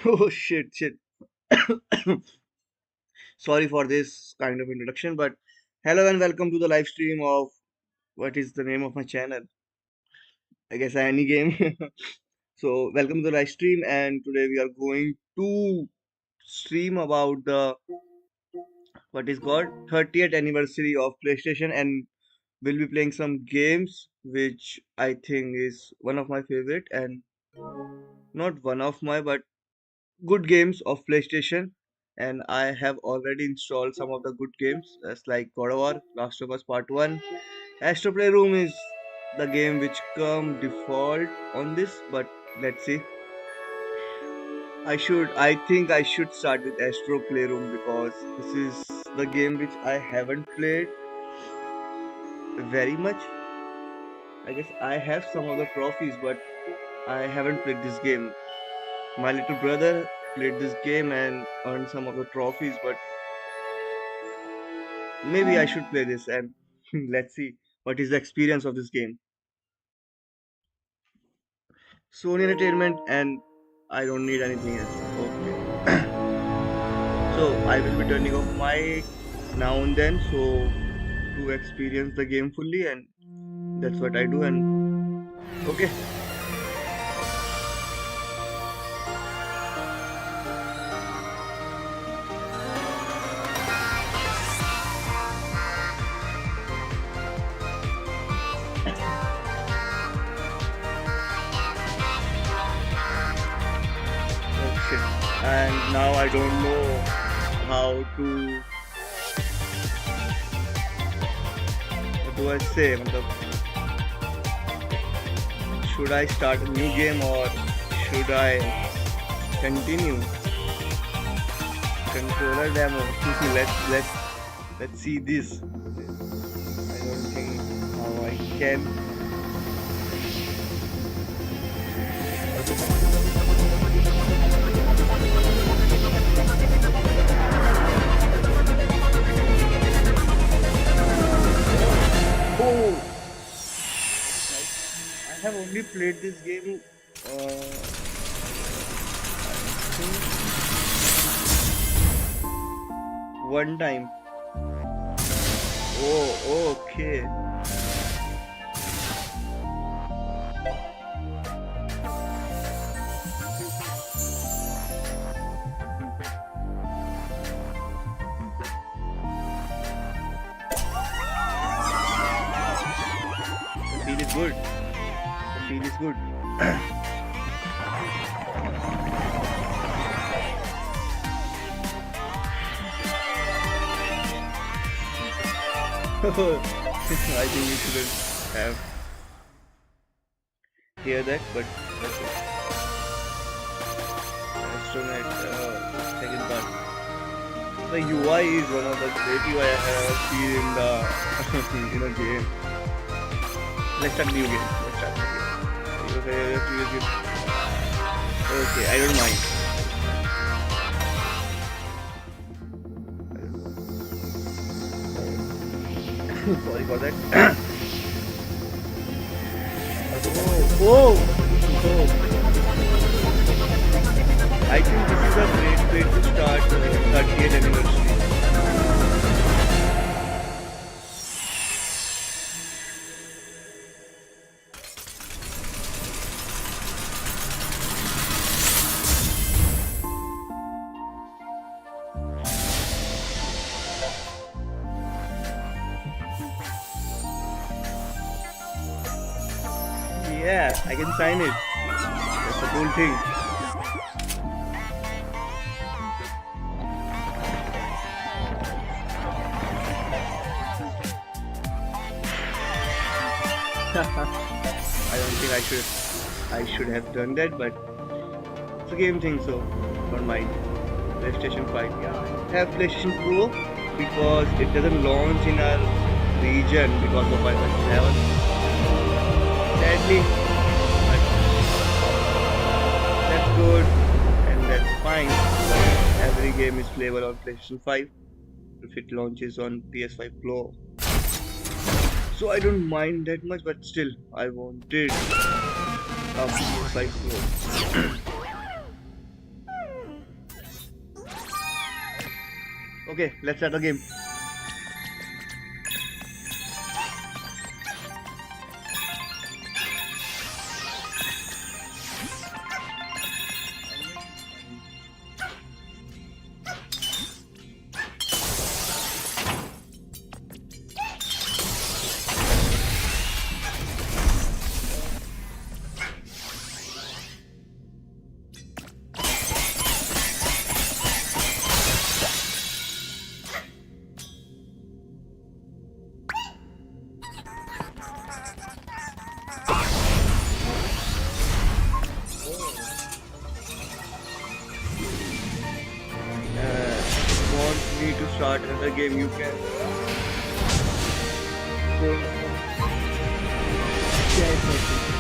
Oh shit. Sorry for this kind of introduction, but hello and welcome to the live stream of what is the name of my channel? I guess any game. So welcome to the live stream, and today we are going to stream about the what is called 30th anniversary of PlayStation, and we'll be playing some games which I think is one of my favorite and not one of my but good games of PlayStation, and I have already installed some of the good games as like God of War, Last of Us Part 1. Astro Playroom is the game which come default on this, but let's see. I think I should start with Astro Playroom because this is the game which I haven't played very much. I guess I have some of the trophies, but I haven't played this game. My little brother played this game and earned some of the trophies, but maybe I should play this and let's see what is the experience of this game. Sony Entertainment and I don't need anything else. Okay. So I will be turning off my now and then so to experience the game fully, and that's what I do. And okay. Okay. And now I don't know how to what do I say? Matlab, should I start a new game or should I continue? Controller demo. Let's see this. I don't think how I can. Oh, I have only played this game. I think one time. Oh, okay. The feel is good. The feel is good. I think we shouldn't have hear that, but that's it. Astronaut, second part. The UI is one of the great UI I have seen in the in a game. Let's start new game. Let's start new game. Okay, I don't mind. Sorry for that. Oh, I think this is a great way to start 30th anniversary. Yeah, I can sign it. That's a cool thing. I don't think I should have done that, but it's a game thing, so don't mind. PlayStation 5. Yeah, I have PlayStation Pro because it doesn't launch in our region because of Wi-Fi 7. Sadly, but that's good and that's fine. Every game is playable on PlayStation 5 if it launches on PS5 Pro. So I don't mind that much, but still, I wanted a PS5 Pro. Okay, let's start the game. Want me to start another game? You can go. Yeah, it's okay.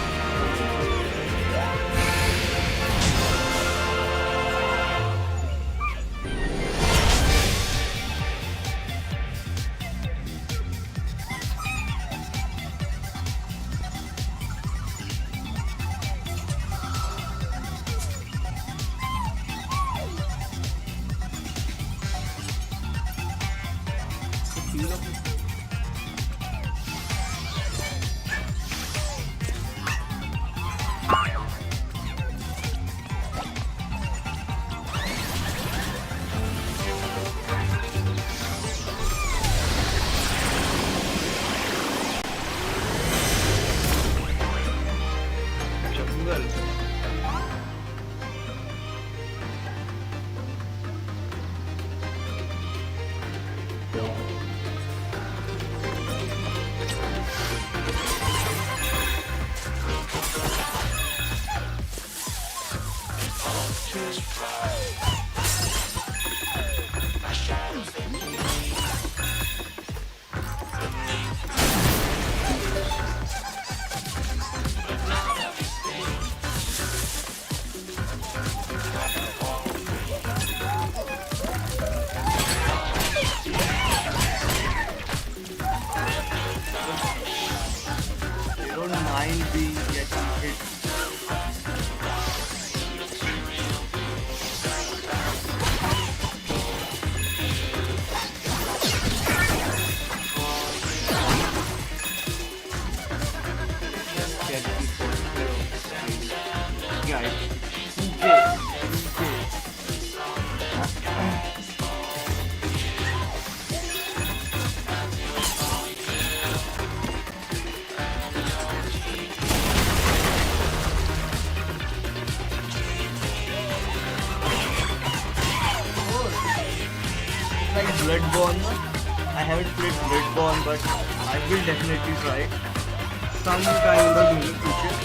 Jungle. They don't mind being getting hit. Get people. Guys, 2K. Like Bloodborne. I haven't played Bloodborne, but I will definitely try sometime in the near future.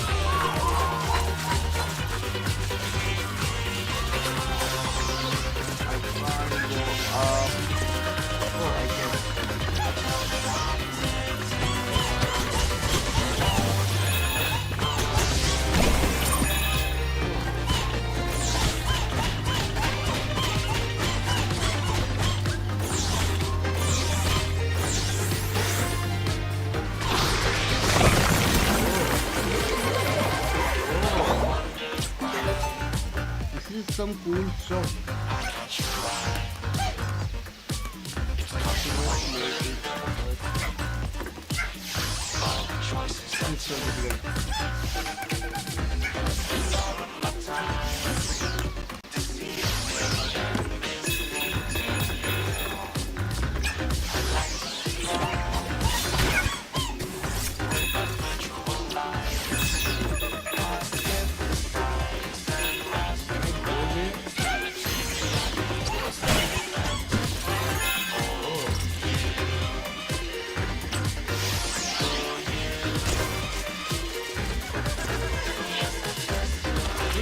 I can't go. Oh, I can. This is some cool stuff. It's so difficult.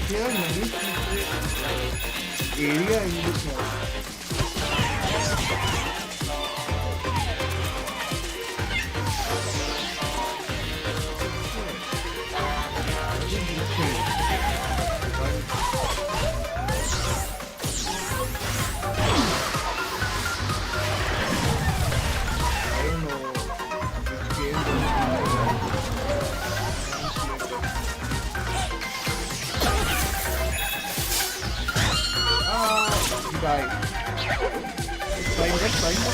There are many secret area in this house. I don't know which game die. Find that.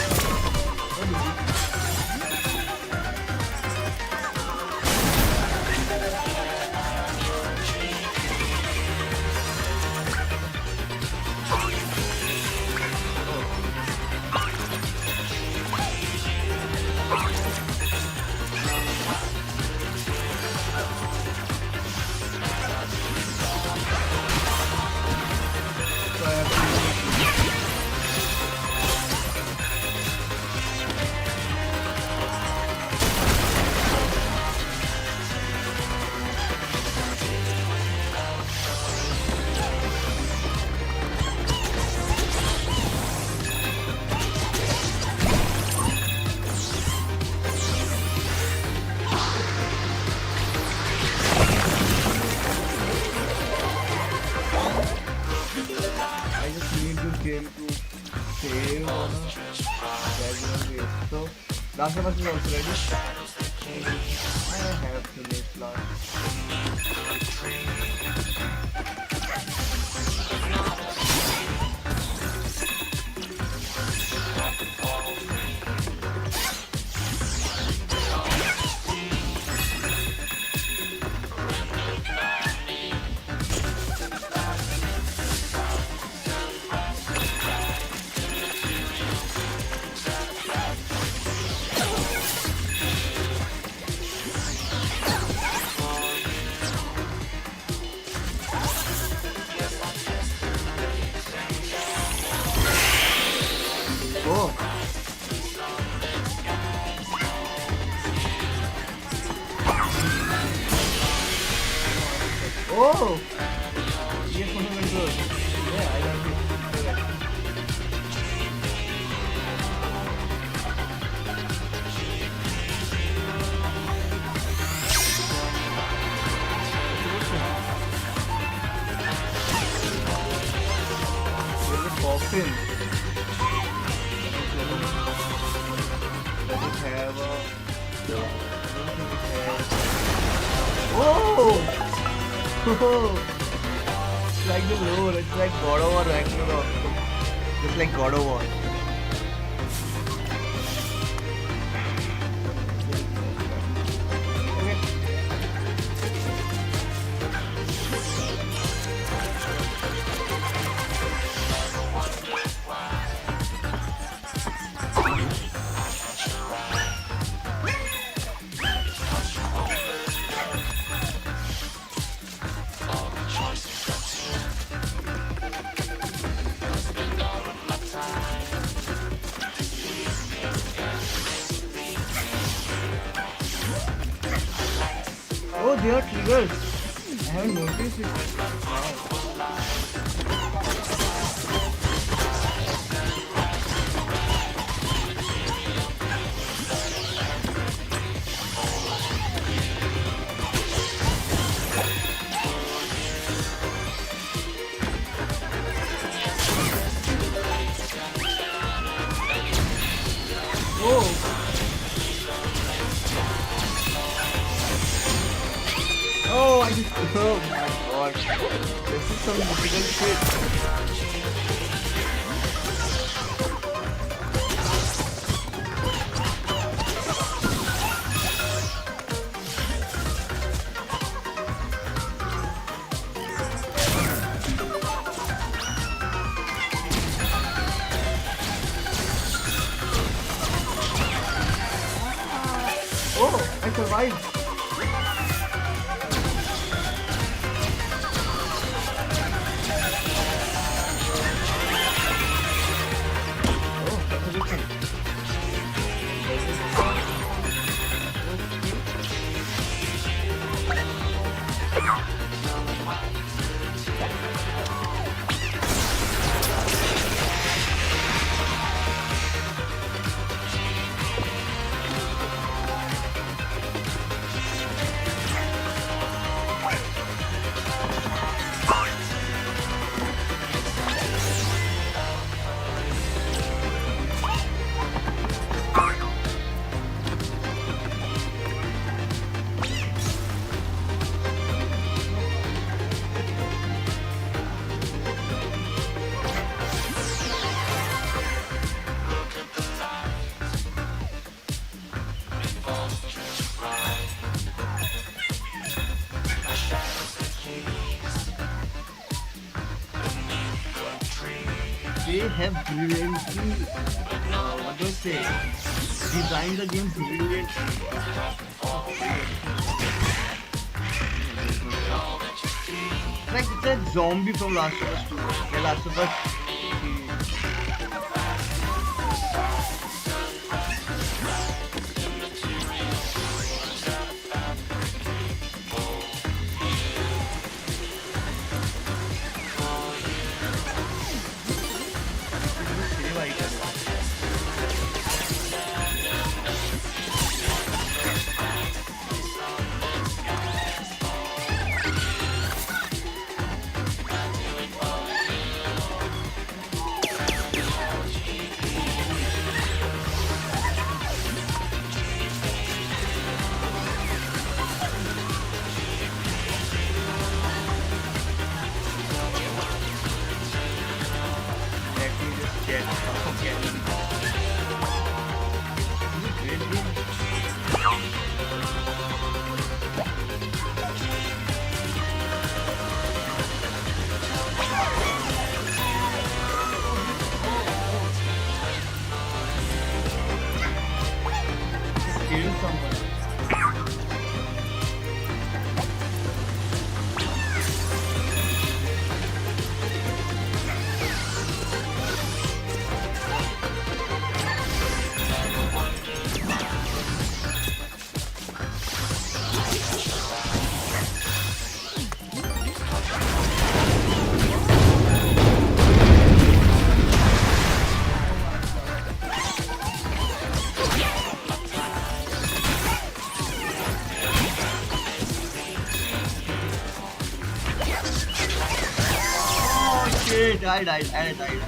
So I have to. I just need this game to save on a gradual way. So, last of us is also ready. And I have finished last. Oh, oh! Yes, one control. Yeah, I love it. There's a coffin. Does it have a? I don't think it has. Oh! Oh! It's like the lore. It's like God of War Ragnarok. Just like God of War. Okay. Oh, they are triggers. I haven't noticed it. Wow. Oh, oh, I just. Oh my god. This is some difficult shit. Oh, I survived. Oh, that's a good thing. they have brilliantly, what do I say, designed the game brilliantly. Like it's a zombie from Last of Us 2. Yeah, Last of Us. Save item. Let me just check. Okay. Is it great game? Just killing someone. Oh shit! I died. I died.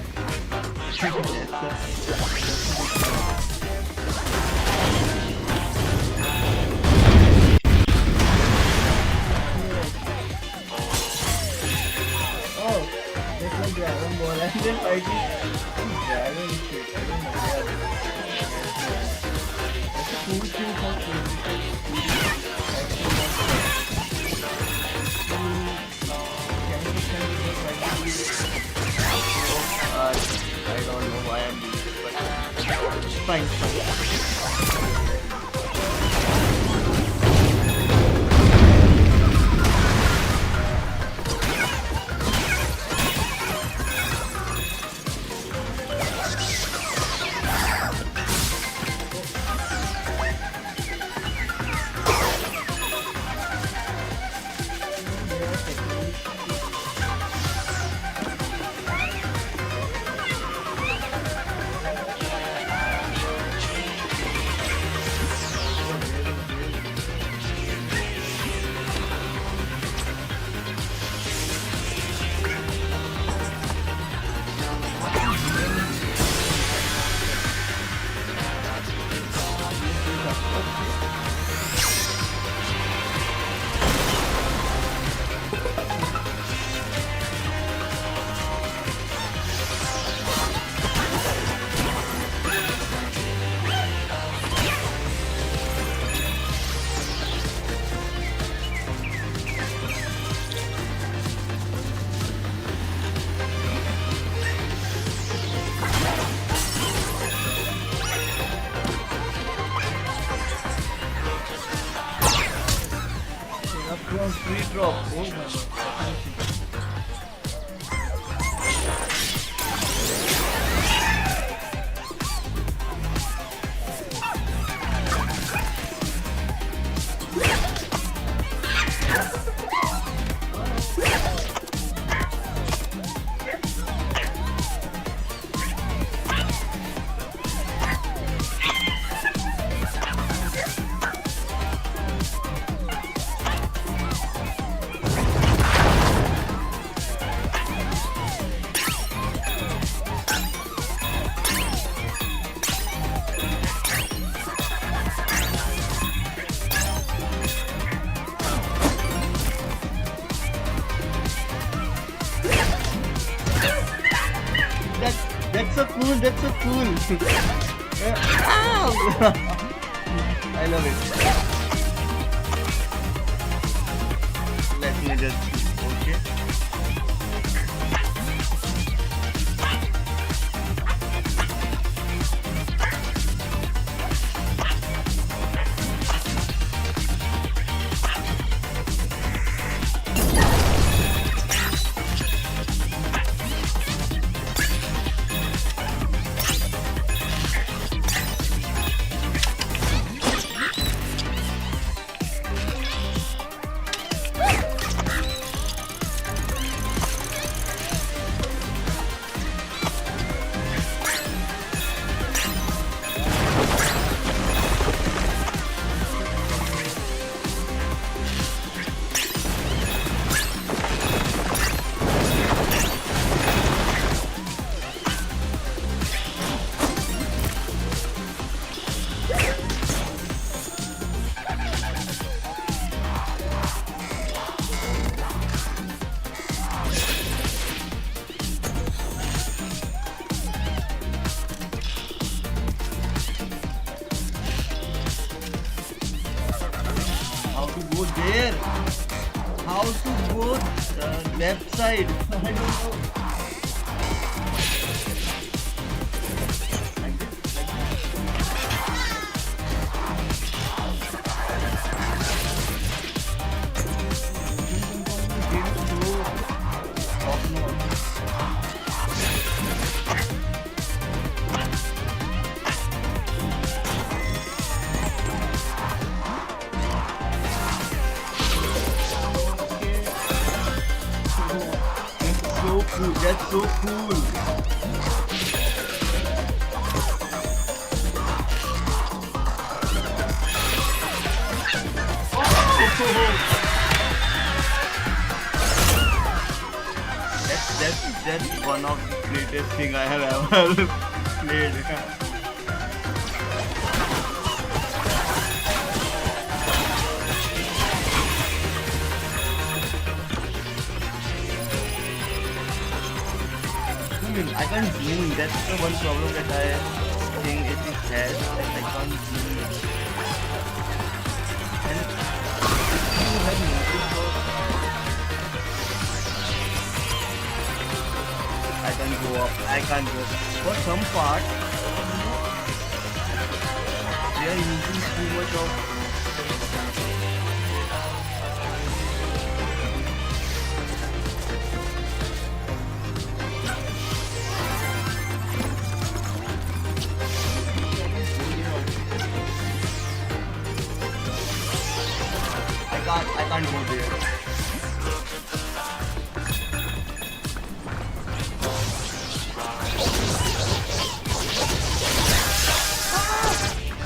Oh, that's like Dragon Ball and then fighting dragon shit. I don't know. That's a cool thing for I don't know why I'm doing this, but fine, fine. From free drop. Oh my god. That's so cool. That's so cool. Ow! I love it. Let me just okay. how to go left side. I don't know. Like this, like this. Game so top notch. So cool. That's so cool. Oh, that's one of the greatest thing I have ever played. I can't zoom. That's the one problem that I think it has. That I can't zoom. And you have noticed I can go up. I can't go. For some part, they are using too much of. I can't go there.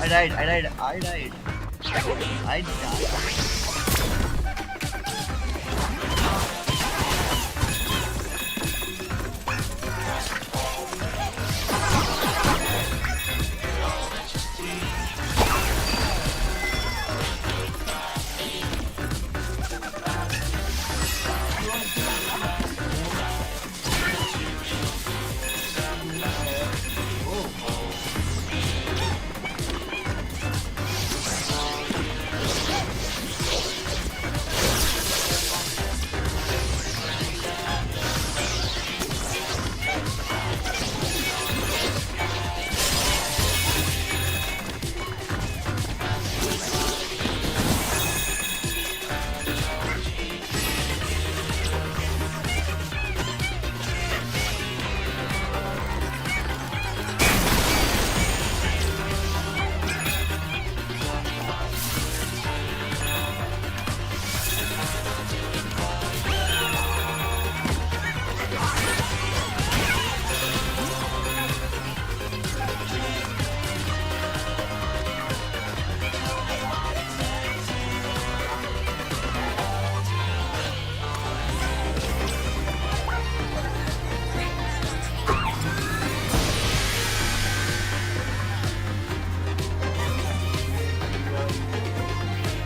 I died. I died.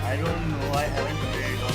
I don't know. I haven't played on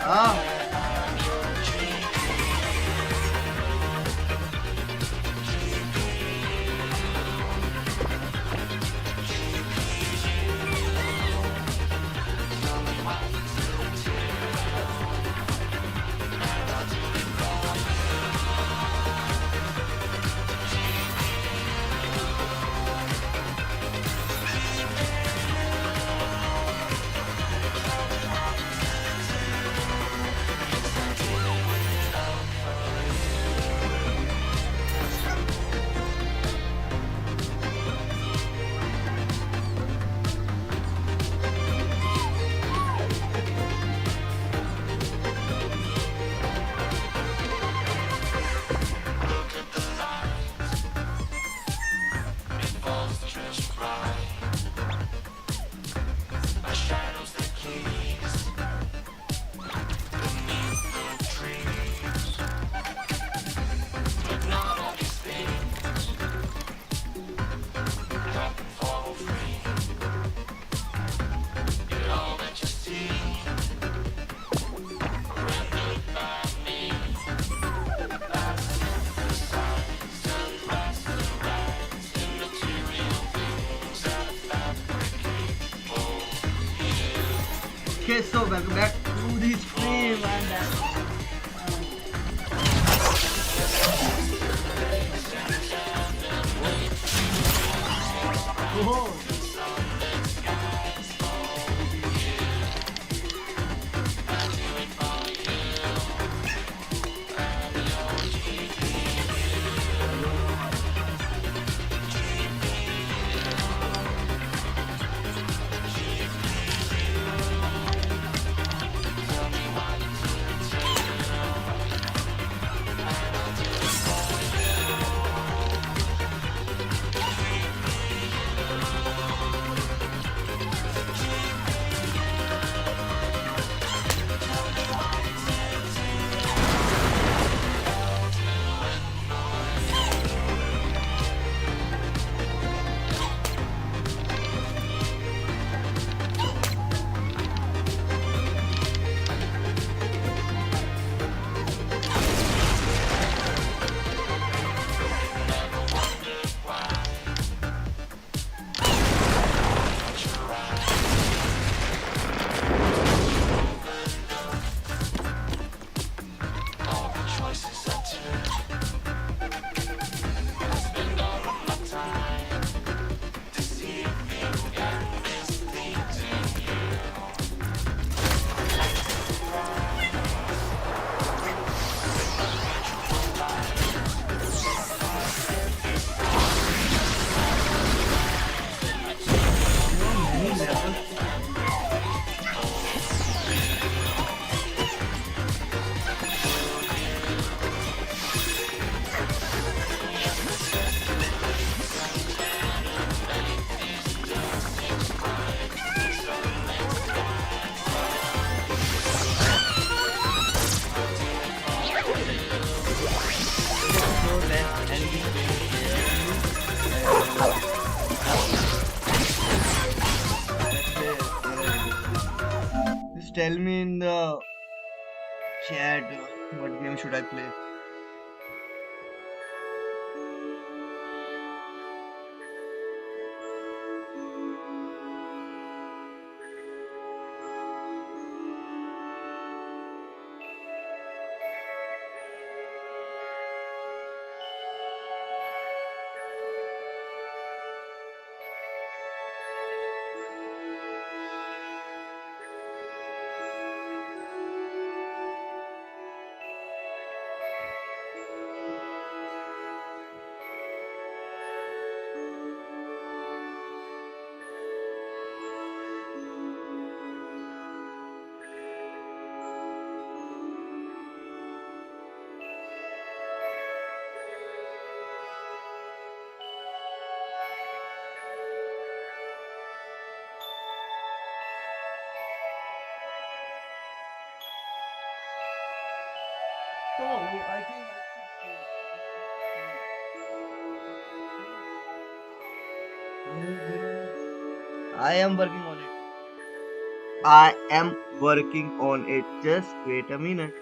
Ah, okay, so welcome back to the stream and oh, many levels. So let's end this game here and let's play another game. Just tell me in the chat what game should I play. So I think I am working on it. I am working on it. Just wait a minute.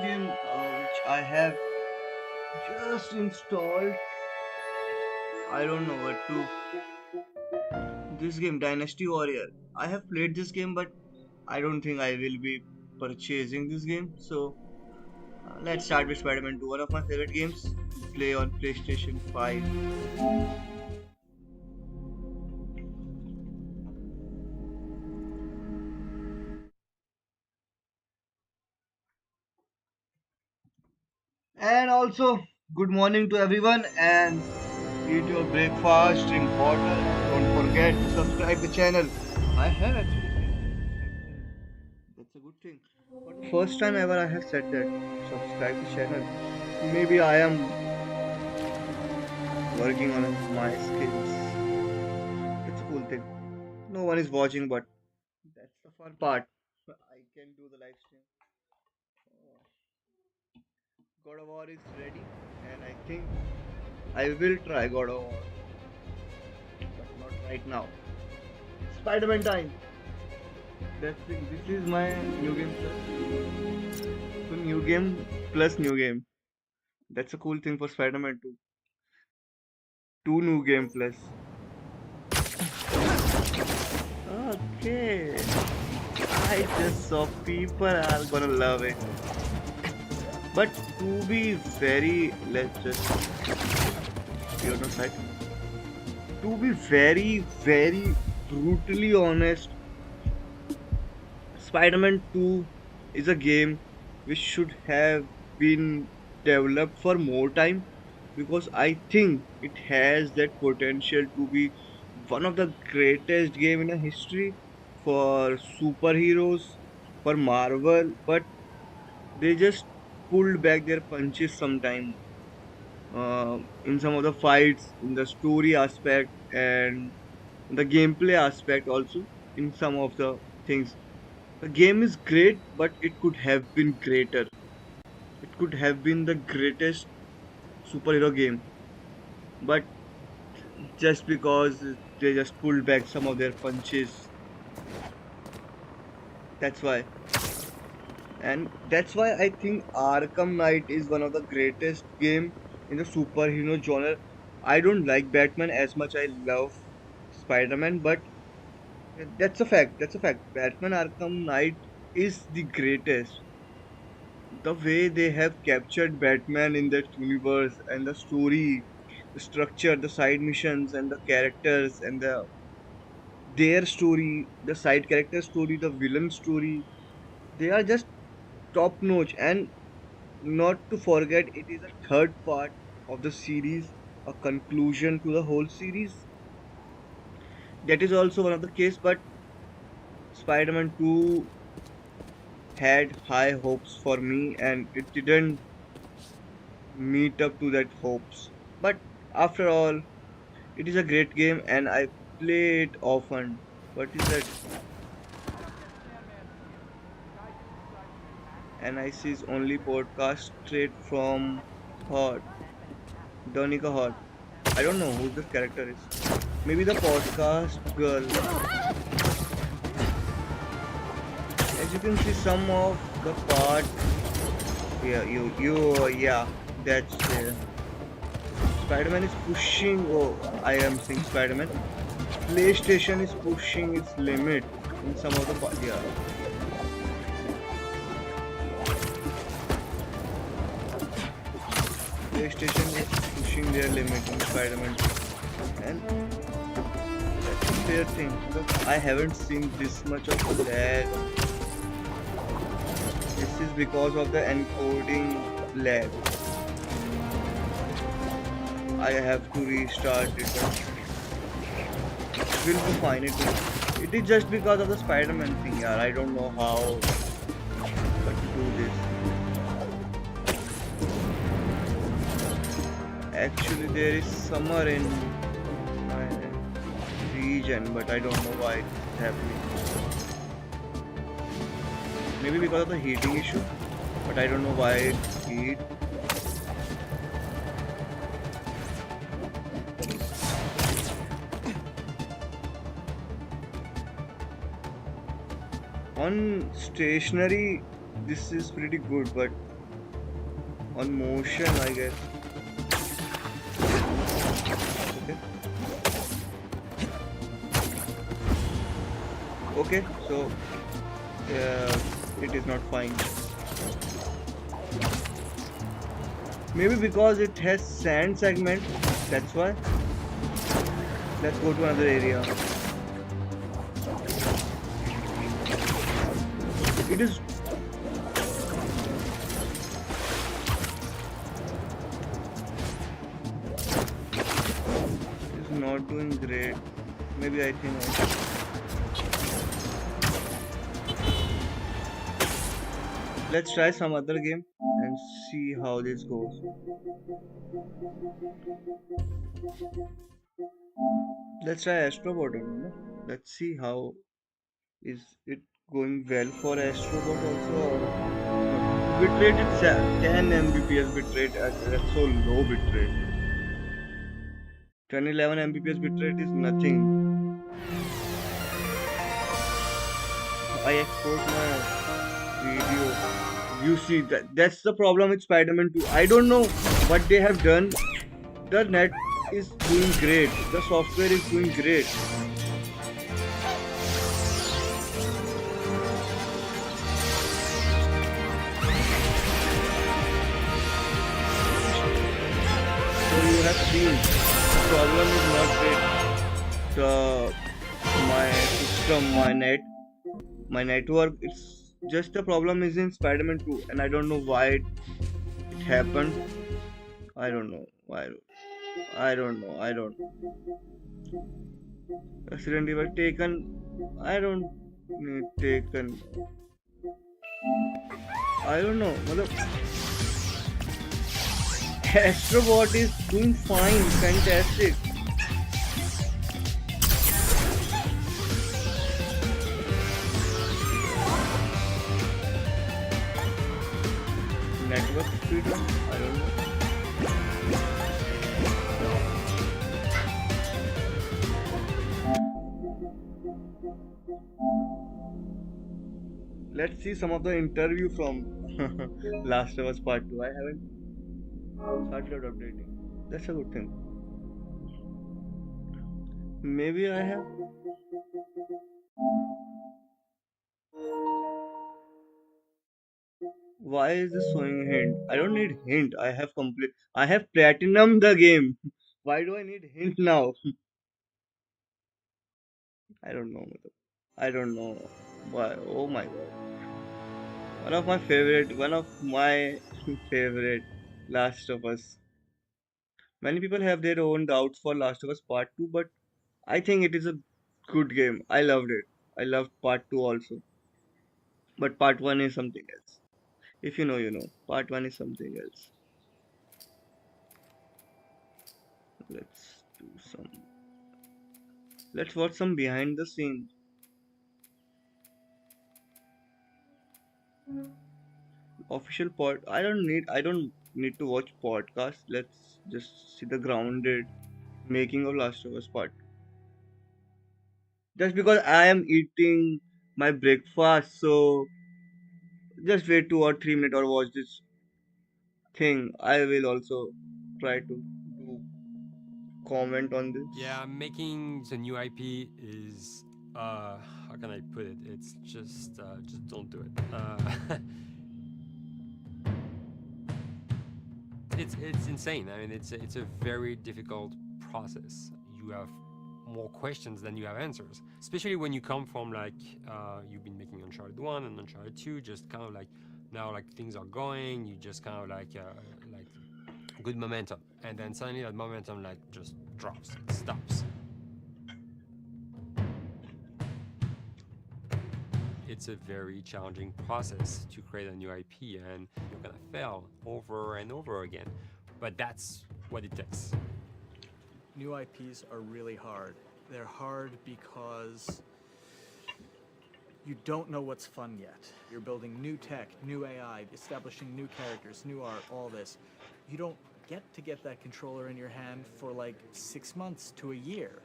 Game which I have just installed. I don't know what to. This game, Dynasty Warrior. I have played this game, but I don't think I will be purchasing this game. So let's start with Spider-Man 2, one of my favorite games to play on PlayStation 5. And also, good morning to everyone and eat your breakfast, drink water. Don't forget to subscribe the channel. I have actually said that. That's a good thing. For the first time ever, I have said that. Subscribe the channel. Maybe I am working on my skills. It's a cool thing. No one is watching, but that's the fun part. I can do the live stream. Oh, God of War is ready, and I think I will try God of War, but not right now. Spider-Man time. That's it. This is my new game plus. So new game plus new game. That's a cool thing for Spider-Man 2. Two new game plus. Okay. I just saw people are gonna love it. But to be very, let's just be on the side. To be very, very brutally honest, Spider-Man 2 is a game which should have been developed for more time because I think it has that potential to be one of the greatest game in a history for superheroes, for Marvel, but they just pulled back their punches sometime in some of the fights, in the story aspect, and the gameplay aspect also in some of the things. The game is great, but it could have been greater. It could have been the greatest superhero game, but just because they just pulled back some of their punches, that's why. And that's why I think Arkham Knight is one of the greatest game in the superhero genre. I don't like Batman as much I love Spider-Man, but that's a fact. That's a fact. Batman Arkham Knight is the greatest. The way they have captured Batman in that universe and the story, the structure, the side missions and the characters and their story, the side character story, the villain story, they are just top notch. And not to forget, it is a third part of the series, a conclusion to the whole series. That is also one of the case, but Spider-Man 2 had high hopes for me and it didn't meet up to that hopes. But after all, it is a great game and I play it often. What is that? NIC's only podcast straight from Hot. Donica Hot. I don't know who this character is. Maybe the podcast girl. As you can see, some of the part Yeah, yeah, that's Spider-Man is pushing. Oh, I am saying Spider-Man. PlayStation is pushing its limit in some of the yeah. PlayStation is pushing their limit in Spider-Man 2. And that's a fair thing. Look, I haven't seen this much of lag. This is because of the encoding lag. I have to restart it, but we'll be fine. It is just because of the Spider-Man thing, yeah. I don't know how but to do this. Actually, there is summer in my region, but I don't know why it's happening. Maybe because of the heating issue, but I don't know why it's heat. On stationary, this is pretty good, but on motion, I guess. Okay. Okay, so it is not fine. Maybe because it has sand segment. That's why. Let's go to another area. It is not doing great. Maybe I think let's try some other game and see how this goes. Let's try Astrobot. Let's see how is it going well for Astrobot also. Bitrate it's 10 Mbps bitrate. That's so low bitrate. 1011 Mbps bitrate is nothing. I export my video. You see that's the problem with Spider-Man 2. I don't know what they have done. The net is doing great. The software is doing great. So you have seen the problem is not with my system, my network. It's just the problem is in Spider-Man 2, and I don't know why it happened. I don't know why. I don't know. I don't. Resident Evil taken. I don't need taken. I don't know. Matlab, Astrobot is doing fine, fantastic. Network speed, I don't know. Let's see some of the interview from Last of Us Part 2. I haven't started updating. That's a good thing. Maybe I have. Why is this showing hint? I don't need hint. I have complete. I have platinum the game. Why do I need hint now? I don't know. I don't know. Why? Oh my god. One of my favorite Last of Us. Many people have their own doubts for Last of Us Part 2, but I think it is a good game. I loved it. I loved Part 2 also. But Part 1 is something else. If you know, you know. Part 1 is something else. Let's do some. Let's watch some behind the scenes. Official pod. I don't need to watch podcast. Let's just see the grounded making of Last of Us Part. Just because I am eating my breakfast, so just wait 2 or 3 minutes or watch this. thing. I will also try to do comment on this. Yeah, making the new IP is how can I put it? It's just don't do it. It's insane. I mean, it's a very difficult process. You have more questions than you have answers, especially when you come from like you've been making Uncharted 1 and Uncharted 2, just kind of like now like things are going, you just kind of like good momentum, and then suddenly that momentum like just drops, stops. It's a very challenging process to create a new IP, and you're gonna fail over and over again. But that's what it takes. New IPs are really hard. They're hard because you don't know what's fun yet. You're building new tech, new AI, establishing new characters, new art, all this. You don't get that controller in your hand for like 6 months to a year.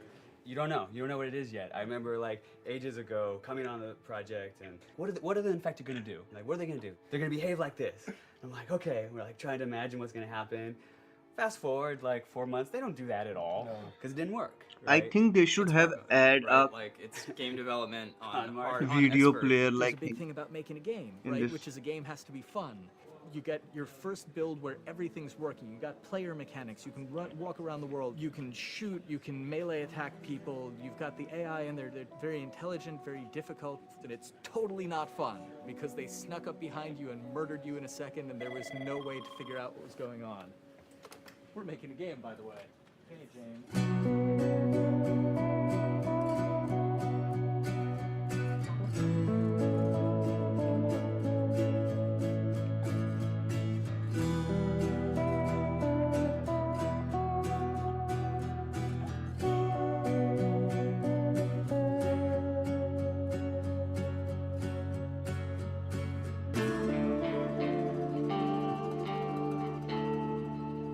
You don't know. You don't know what it is yet. I remember like ages ago coming on the project and what are the infected gonna do? Like what are they gonna do? They're gonna behave like this. I'm like, okay, we're like trying to imagine what's gonna happen. Fast forward like 4 months, they don't do that at all because it didn't work. I Right? think they should It's have part of it, add a right? Like it's game development on marketing. on video expert. player There's a like big thing about making a game, in right? this. Which is a game has to be fun. You get your first build where everything's working. You got player mechanics. You can walk around the world. You can shoot. You can melee attack people. You've got the AI in there. They're very intelligent, very difficult, and it's totally not fun because they snuck up behind you and murdered you in a second, and there was no way to figure out what was going on. We're making a game, by the way. Hey, James.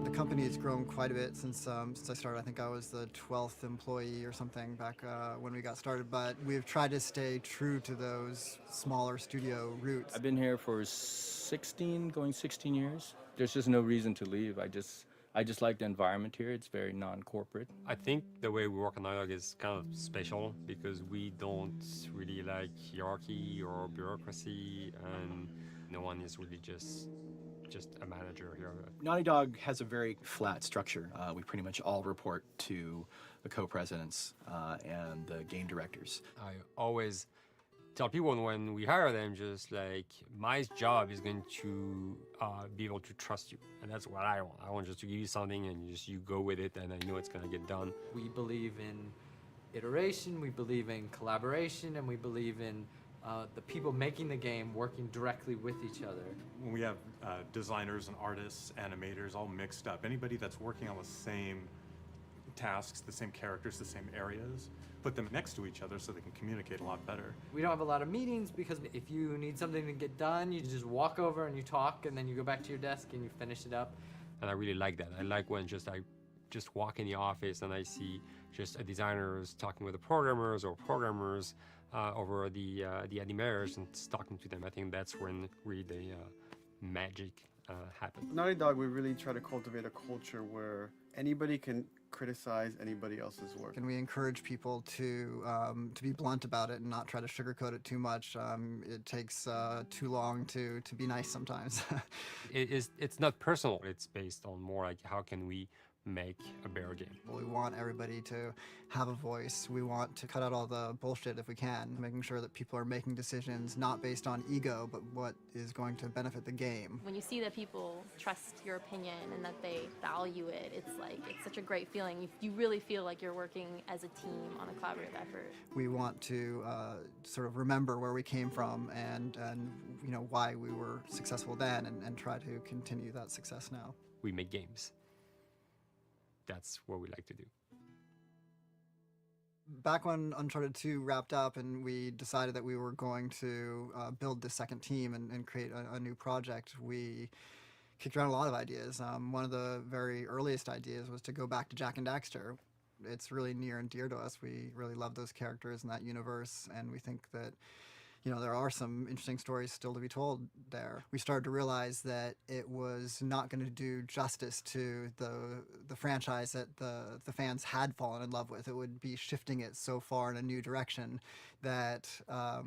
The company has grown quite a bit since I started. I think I was the 12th employee or something back when we got started, but we've tried to stay true to those smaller studio roots. I've been here for 16 years. There's just no reason to leave. I just like the environment here. It's very non-corporate. I think the way we work on Dialogue is kind of special because we don't really like hierarchy or bureaucracy, and no one is really just a manager here. Naughty Dog has a very flat structure. We pretty much all report to the co-presidents and the game directors. I always tell people when we hire them, just like my job is going to be able to trust you, and that's what I want. I want just to give you something and you go with it, and I know it's gonna get done. We believe in iteration, we believe in collaboration, and we believe in the people making the game working directly with each other. When we have designers and artists, animators all mixed up, anybody that's working on the same tasks, the same characters, the same areas, put them next to each other so they can communicate a lot better. We don't have a lot of meetings because if you need something to get done, you just walk over and you talk, and then you go back to your desk and you finish it up. And I really like that. I like when I just walk in the office and I see just designers talking with the programmers or programmers over the animators and talking to them. I think that's when really the magic happens. Naughty Dog, we really try to cultivate a culture where anybody can criticize anybody else's work. And we encourage people to be blunt about it and not try to sugarcoat it too much. It takes too long to be nice sometimes. It's not personal. It's based on more like how can we make a better game. We want everybody to have a voice. We want to cut out all the bullshit if we can, making sure that people are making decisions not based on ego, but what is going to benefit the game. When you see that people trust your opinion and that they value it, it's such a great feeling. You really feel like you're working as a team on a collaborative effort. We want to sort of remember where we came from and you know why we were successful then and try to continue that success now. We make games. That's what we like to do. Back when Uncharted 2 wrapped up and we decided that we were going to build the second team and create a new project, we kicked around a lot of ideas. One of the very earliest ideas was to go back to Jak and Daxter. It's really near and dear to us. We really love those characters in that universe, and we think that there are some interesting stories still to be told there. We started to realize that it was not going to do justice to the franchise that the fans had fallen in love with. It would be shifting it so far in a new direction that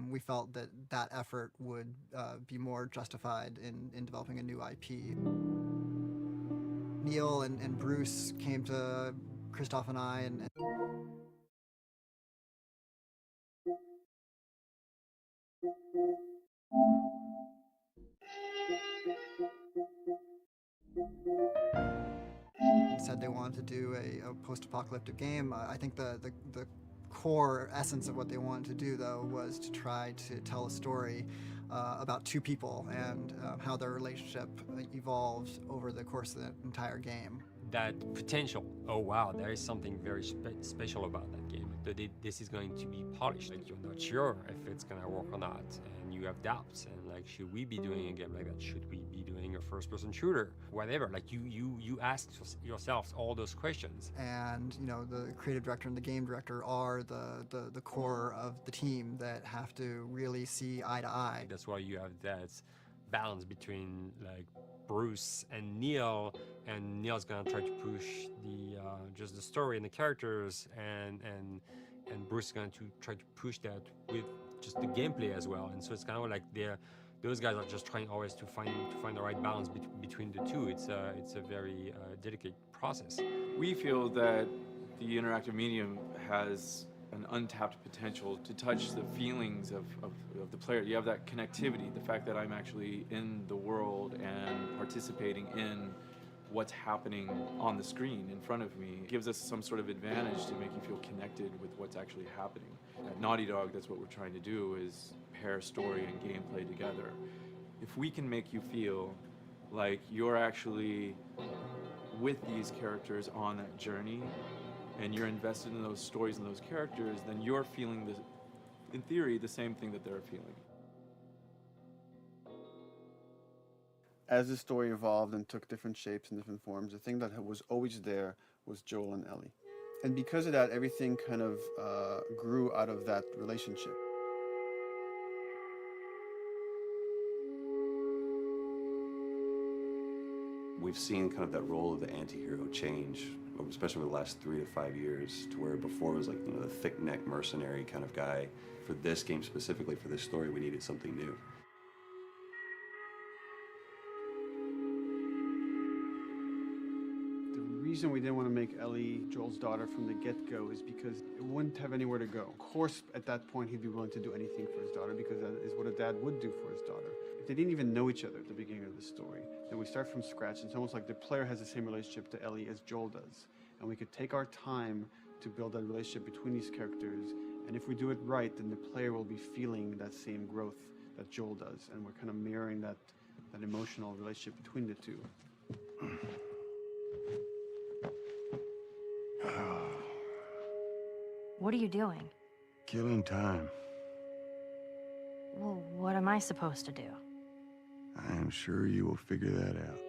we felt that that effort would be more justified in developing a new IP. Neil and Bruce came to Christoph and I and said they wanted to do a post-apocalyptic game. I think the core essence of what they wanted to do, though, was to try to tell a story about two people and how their relationship evolved over the course of the entire game. That potential, oh wow, there is something very special about that game. This is going to be polished. Like, you're not sure if it's gonna work or not, and you have doubts. And like, should we be doing a game like that? Should we be doing a first-person shooter? Whatever. Like, you ask yourselves all those questions. And the creative director and the game director are the core of the team that have to really see eye to eye. That's why you have that balance between like Bruce and Neil's gonna try to push the just the story and the characters, and Bruce is going to try to push that with just the gameplay as well. And so it's kind of like those guys are just trying always to find the right balance between the two. It's a very delicate process. We feel that the interactive medium has an untapped potential to touch the feelings of the player. You have that connectivity, the fact that I'm actually in the world and participating in what's happening on the screen in front of me gives us some sort of advantage to make you feel connected with what's actually happening. At Naughty Dog, that's what we're trying to do, is pair story and gameplay together. If we can make you feel like you're actually with these characters on that journey, and you're invested in those stories and those characters, then you're feeling, in theory, the same thing that they're feeling. As the story evolved and took different shapes and different forms, the thing that was always there was Joel and Ellie. And because of that, everything kind of grew out of that relationship. We've seen kind of that role of the anti-hero change, especially over the last 3 to 5 years, to where before it was like, the thick-neck mercenary kind of guy. For this game specifically, for this story, we needed something new. The reason we didn't want to make Ellie Joel's daughter from the get-go is because it wouldn't have anywhere to go. Of course, at that point, he'd be willing to do anything for his daughter because that is what a dad would do for his daughter. If they didn't even know each other at the beginning of the story, then we start from scratch. It's almost like the player has the same relationship to Ellie as Joel does. And we could take our time to build that relationship between these characters. And if we do it right, then the player will be feeling that same growth that Joel does. And we're kind of mirroring that emotional relationship between the two. What are you doing? Killing time. Well, what am I supposed to do? I am sure you will figure that out.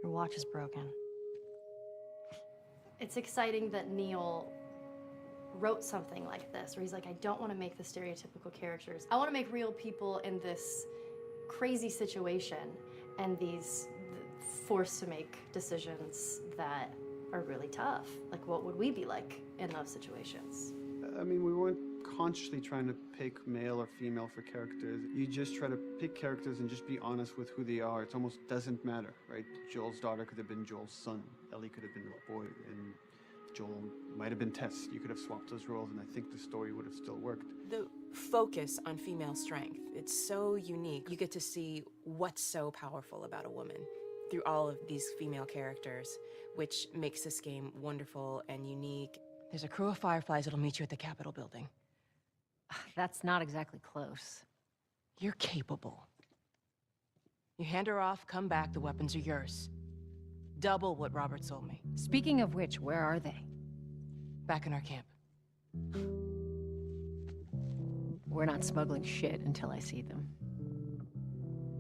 Your watch is broken. It's exciting that Neil wrote something like this, where he's like, I don't want to make the stereotypical characters. I want to make real people in this crazy situation and these forced to make decisions that are really tough. Like, what would we be like in those situations? I mean, we weren't consciously trying to pick male or female for characters. You just try to pick characters and just be honest with who they are. It almost doesn't matter, right? Joel's daughter could have been Joel's son. Ellie could have been a boy, and Joel might have been Tess. You could have swapped those roles, and I think the story would have still worked. The focus on female strength, it's so unique. You get to see what's so powerful about a woman through all of these female characters, which makes this game wonderful and unique. There's a crew of Fireflies that'll meet you at the Capitol building. That's not exactly close. You're capable. You hand her off, come back, the weapons are yours. Double what Robert sold me. Speaking of which, where are they? Back in our camp. We're not smuggling shit until I see them.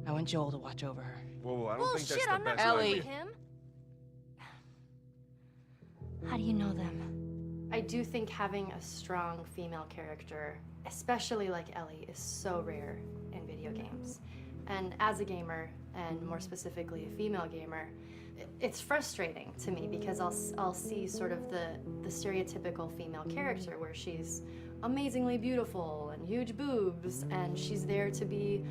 I want Joel to watch over her. Whoa, I don't think that's Bullshit, the I'm not best going Ellie. with him. How do you know them? I do think having a strong female character, especially like Ellie, is so rare in video games. And as a gamer, and more specifically a female gamer, it's frustrating to me because I'll see sort of the stereotypical female character where she's amazingly beautiful and huge boobs, and she's there to be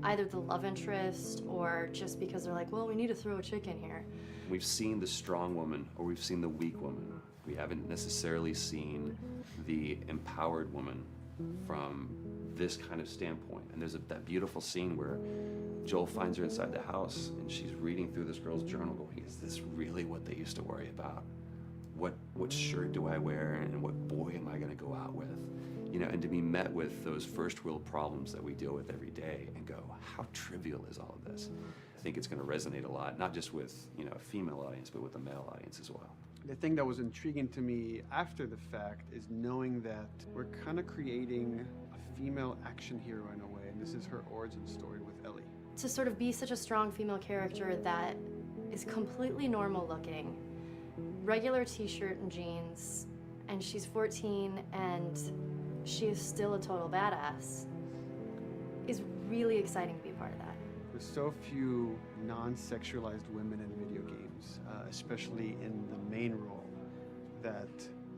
either the love interest or just because they're like, well, we need to throw a chick in here. We've seen the strong woman or we've seen the weak woman. We haven't necessarily seen the empowered woman from this kind of standpoint. And there's that beautiful scene where Joel finds her inside the house and she's reading through this girl's journal going, is this really what they used to worry about? What shirt do I wear and what boy am I gonna go out with? You know, and to be met with those first world problems that we deal with every day and go, how trivial is all of this? I think it's gonna resonate a lot, not just with, you know, a female audience, but with a male audience as well. The thing that was intriguing to me after the fact is knowing that we're kind of creating a female action hero in a way, and this is her origin story with Ellie. To sort of be such a strong female character that is completely normal looking, regular t-shirt and jeans, and she's 14 and she is still a total badass, is really exciting to be a part of that. There's so few non-sexualized women in video games, especially in the main role, that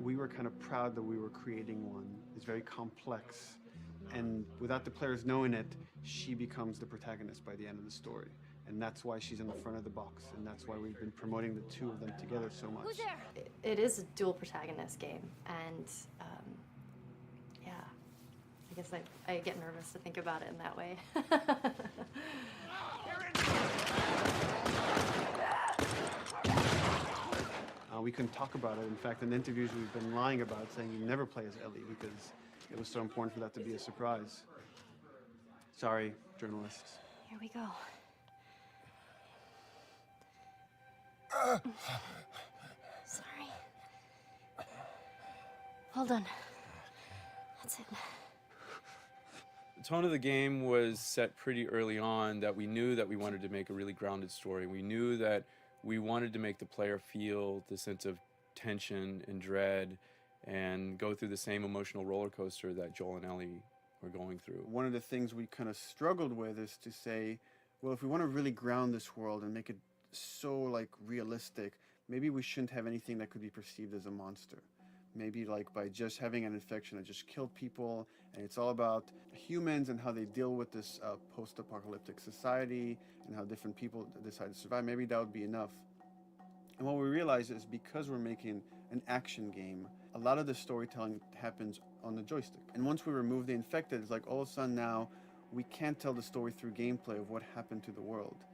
we were kind of proud that we were creating one. It's very complex, and without the players knowing it, she becomes the protagonist by the end of the story. And that's why she's in the front of the box, and that's why we've been promoting the two of them together so much. Who's there? It is a dual protagonist game, and yeah, I guess I get nervous to think about it in that way. We couldn't talk about it. In fact, in interviews we've been lying about it, saying you never play as Ellie because it was so important for that to be a surprise. Sorry, journalists. Here we go. Sorry. Hold on. That's it. The tone of the game was set pretty early on that we knew that we wanted to make a really grounded story. We knew that we wanted to make the player feel the sense of tension and dread and go through the same emotional roller coaster that Joel and Ellie were going through. One of the things we kind of struggled with is to say, well, if we want to really ground this world and make it so like realistic, maybe we shouldn't have anything that could be perceived as a monster. Maybe like by just having an infection that just killed people, and it's all about humans and how they deal with this post-apocalyptic society and how different people decide to survive. Maybe that would be enough. And what we realize is because we're making an action game, a lot of the storytelling happens on the joystick. And once we remove the infected, it's like all of a sudden now we can't tell the story through gameplay of what happened to the world.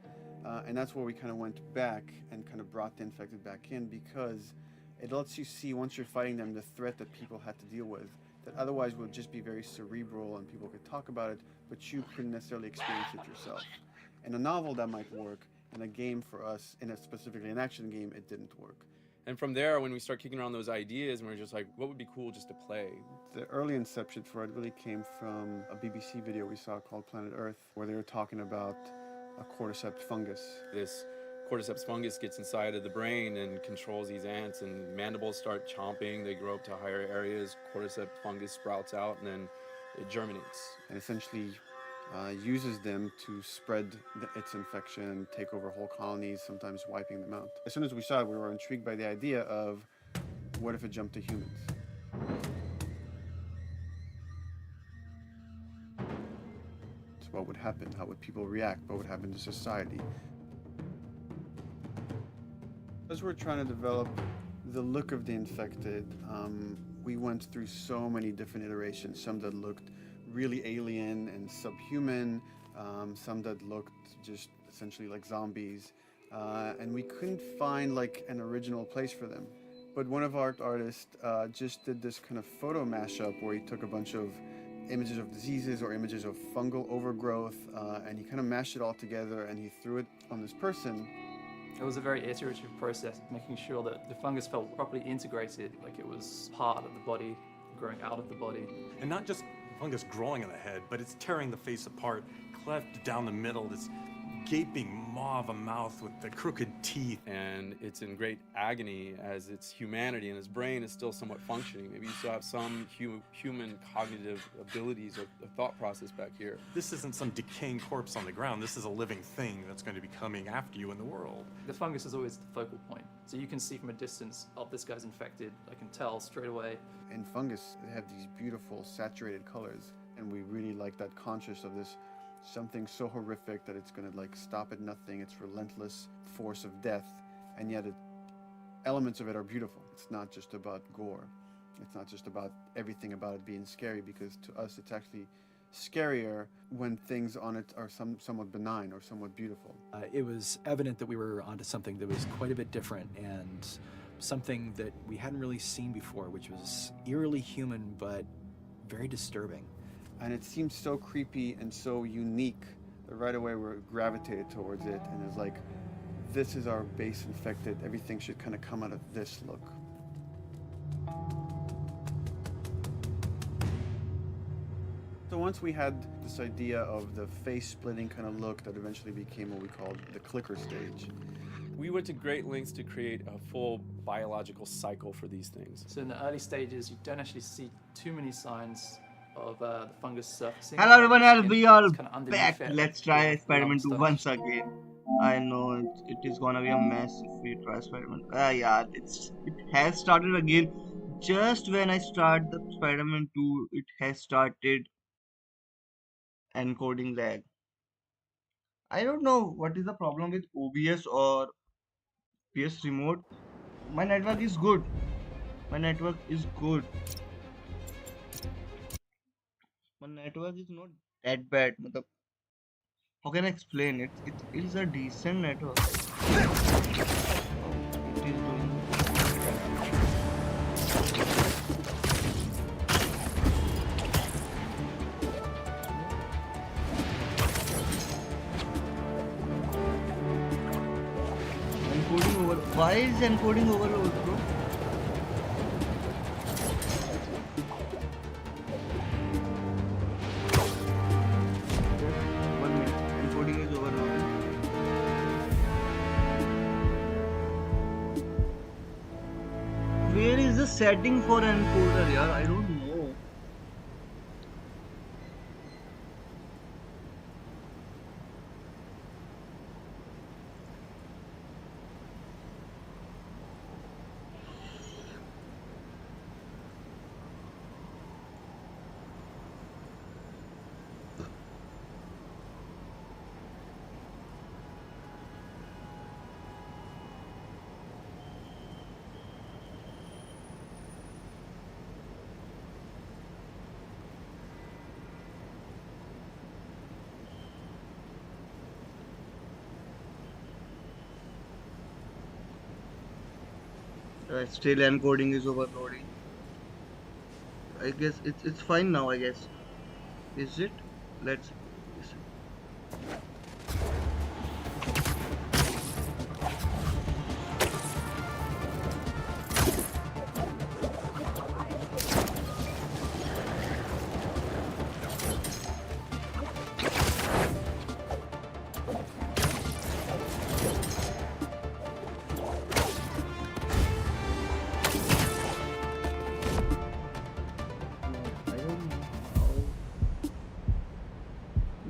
And that's where we kind of went back and kind of brought the infected back in, because it lets you see, once you're fighting them, the threat that people had to deal with that otherwise would just be very cerebral and people could talk about it, but you couldn't necessarily experience it yourself. In a novel that might work, in a game for us, specifically an action game, it didn't work. And from there, when we start kicking around those ideas, and we're just like, what would be cool just to play? The early inception for it really came from a BBC video we saw called Planet Earth, where they were talking about a cordyceps fungus. This cordyceps fungus gets inside of the brain and controls these ants, and mandibles start chomping, they grow up to higher areas, cordyceps fungus sprouts out, and then it germinates. And essentially uses them to spread its infection and take over whole colonies, sometimes wiping them out. As soon as we saw it, we were intrigued by the idea of, what if it jumped to humans? So what would happen? How would people react? What would happen to society? As we're trying to develop the look of the infected, we went through so many different iterations, some that looked really alien and subhuman, some that looked just essentially like zombies, and we couldn't find like an original place for them. But one of our artists just did this kind of photo mashup where he took a bunch of images of diseases or images of fungal overgrowth, and he kind of mashed it all together and he threw it on this person. It was a very iterative process, making sure that the fungus felt properly integrated, like it was part of the body, growing out of the body. And not just fungus growing on the head, but it's tearing the face apart, cleft down the middle, this gaping maw of a mouth with the crooked teeth. And it's in great agony as its humanity and its brain is still somewhat functioning. Maybe you still have some human cognitive abilities or thought process back here. This isn't some decaying corpse on the ground. This is a living thing that's going to be coming after you in the world. The fungus is always the focal point. So you can see from a distance, oh, this guy's infected. I can tell straight away. In fungus, they have these beautiful saturated colors, and we really like that conscious of this something so horrific that it's going to like stop at nothing. It's relentless force of death, and yet elements of it are beautiful. It's not just about gore. It's not just about everything about it being scary, because to us it's actually scarier when things on it are somewhat benign or somewhat beautiful. It was evident that we were onto something that was quite a bit different and something that we hadn't really seen before, which was eerily human but very disturbing. And it seemed so creepy and so unique that right away we gravitated towards it, and it's like, this is our base infected. Everything should kind of come out of this look. So once we had this idea of the face-splitting kind of look that eventually became what we called the clicker stage. We went to great lengths to create a full biological cycle for these things. So in the early stages, you don't actually see too many signs of the fungus surfacing. Hello everyone, I'll be all It's kinda underneath back. it. Let's try Yeah, Spider-Man 2 stuff. once again. I know it is gonna be a mess if we try Spider-Man. Yeah, it has started again. Just when I start the Spider-Man 2, it has started encoding lag. I don't know what is the problem with OBS or PS Remote. My network is good. My network is good. My network is not that bad. matlab, how can I explain it? It is a decent network. It is doing. Encoding over. Why is encoding overload, bro? One minute. Encoding is overloaded. Where is the setting for encoder, yaar? I don't know. Still encoding is overloading. I guess it's fine now. I guess. Is it? Let's.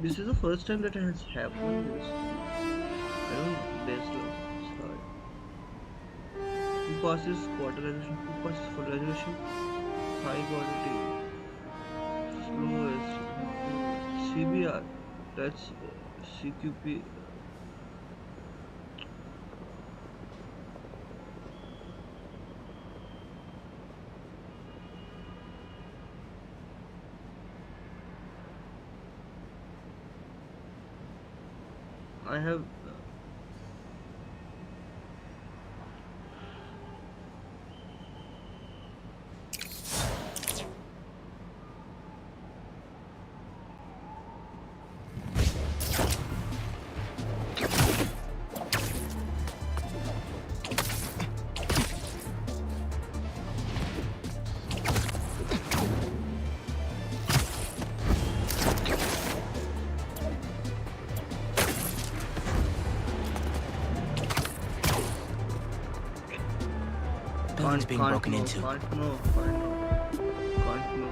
This is the first time that has happened. This. I don't best start. Who passes quarter resolution? Who passes full resolution? High quality. Slowest. CBR. That's CQP. I have Something's being broken into. Can't know. Can't know.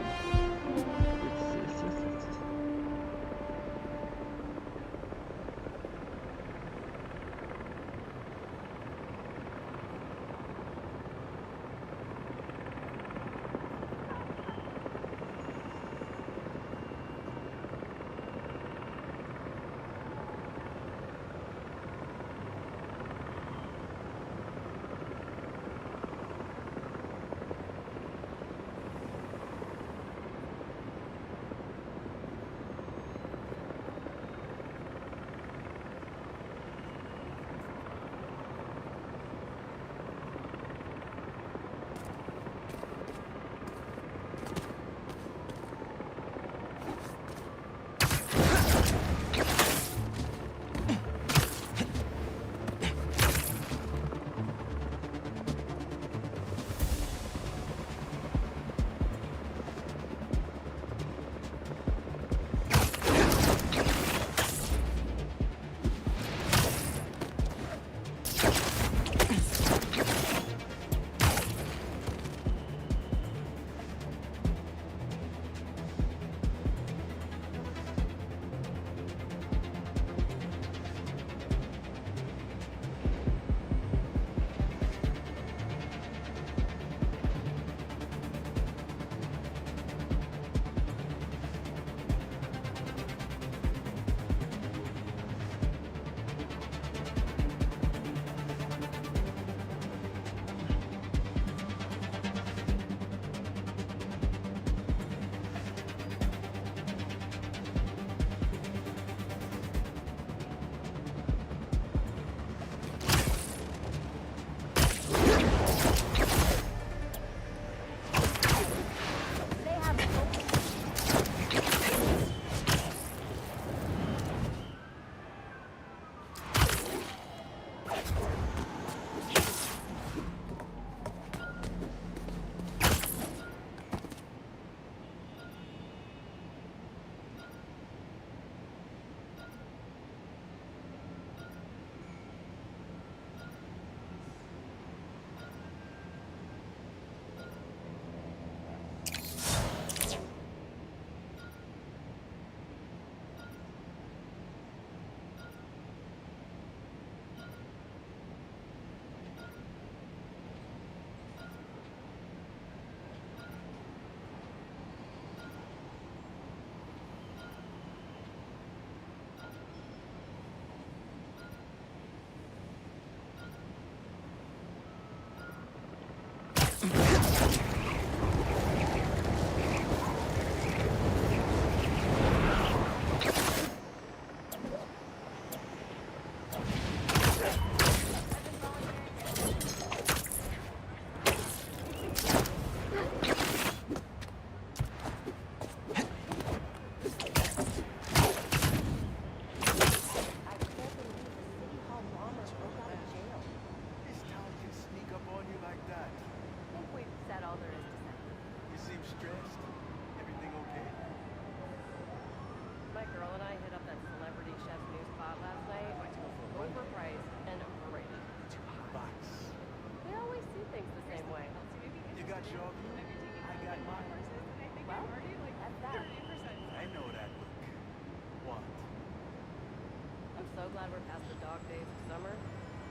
It's so glad we're past the dog days of summer.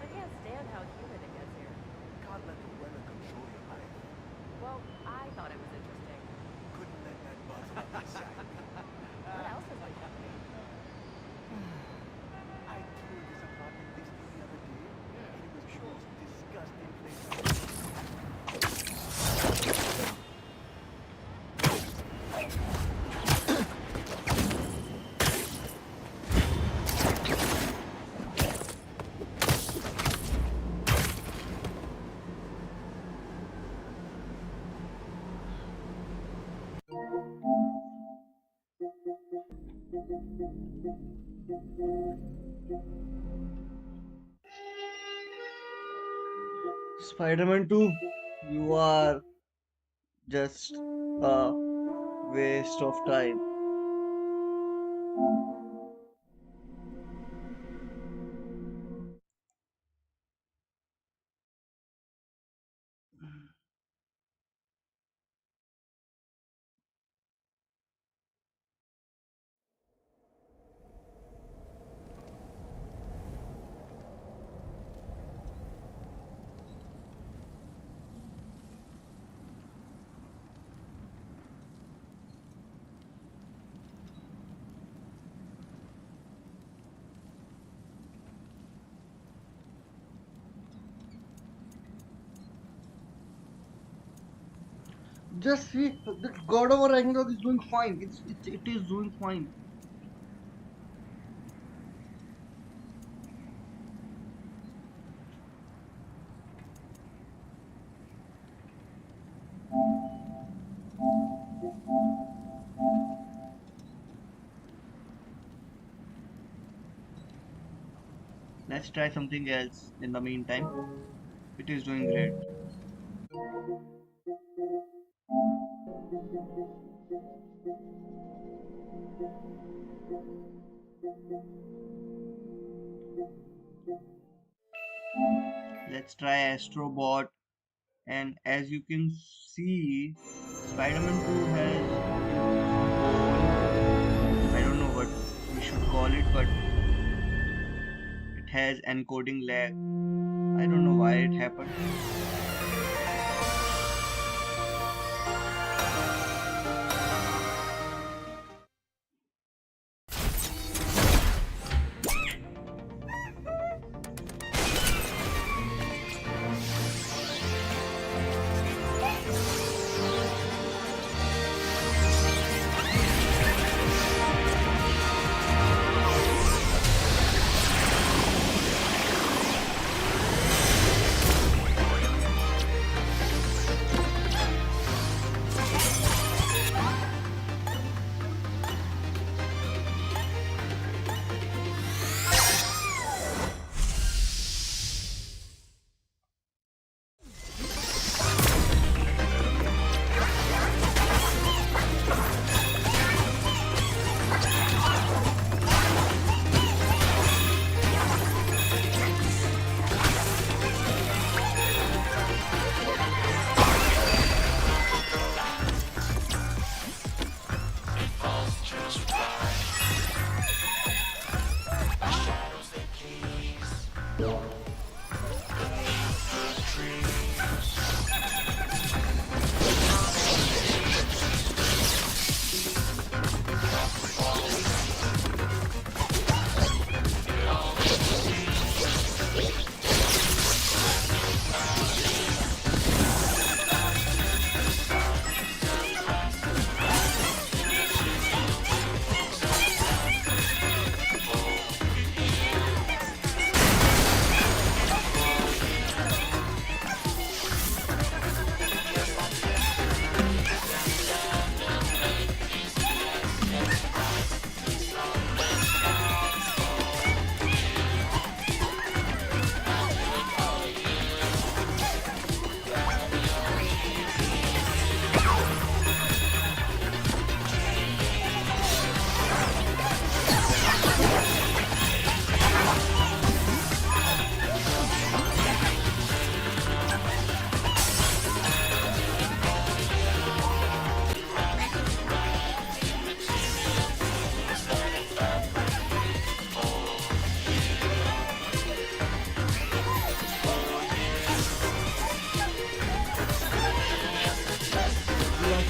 I can't stand how humid it gets here. Can't let the weather control your life. Well, I thought it was interesting. Couldn't let that buzz up inside me. What else has been happening? I toured this apartment listing the other day, and it was the most disgusting place I've ever seen. Spider-Man 2, you are just a waste of time. Just see, the God of War Ragnarok is doing fine. It is doing fine. Let's try something else in the meantime. It is doing great. Let's try Astrobot, and as you can see, Spider-Man 2 has I don't know what we should call it, but it has encoding lag. I don't know why it happened.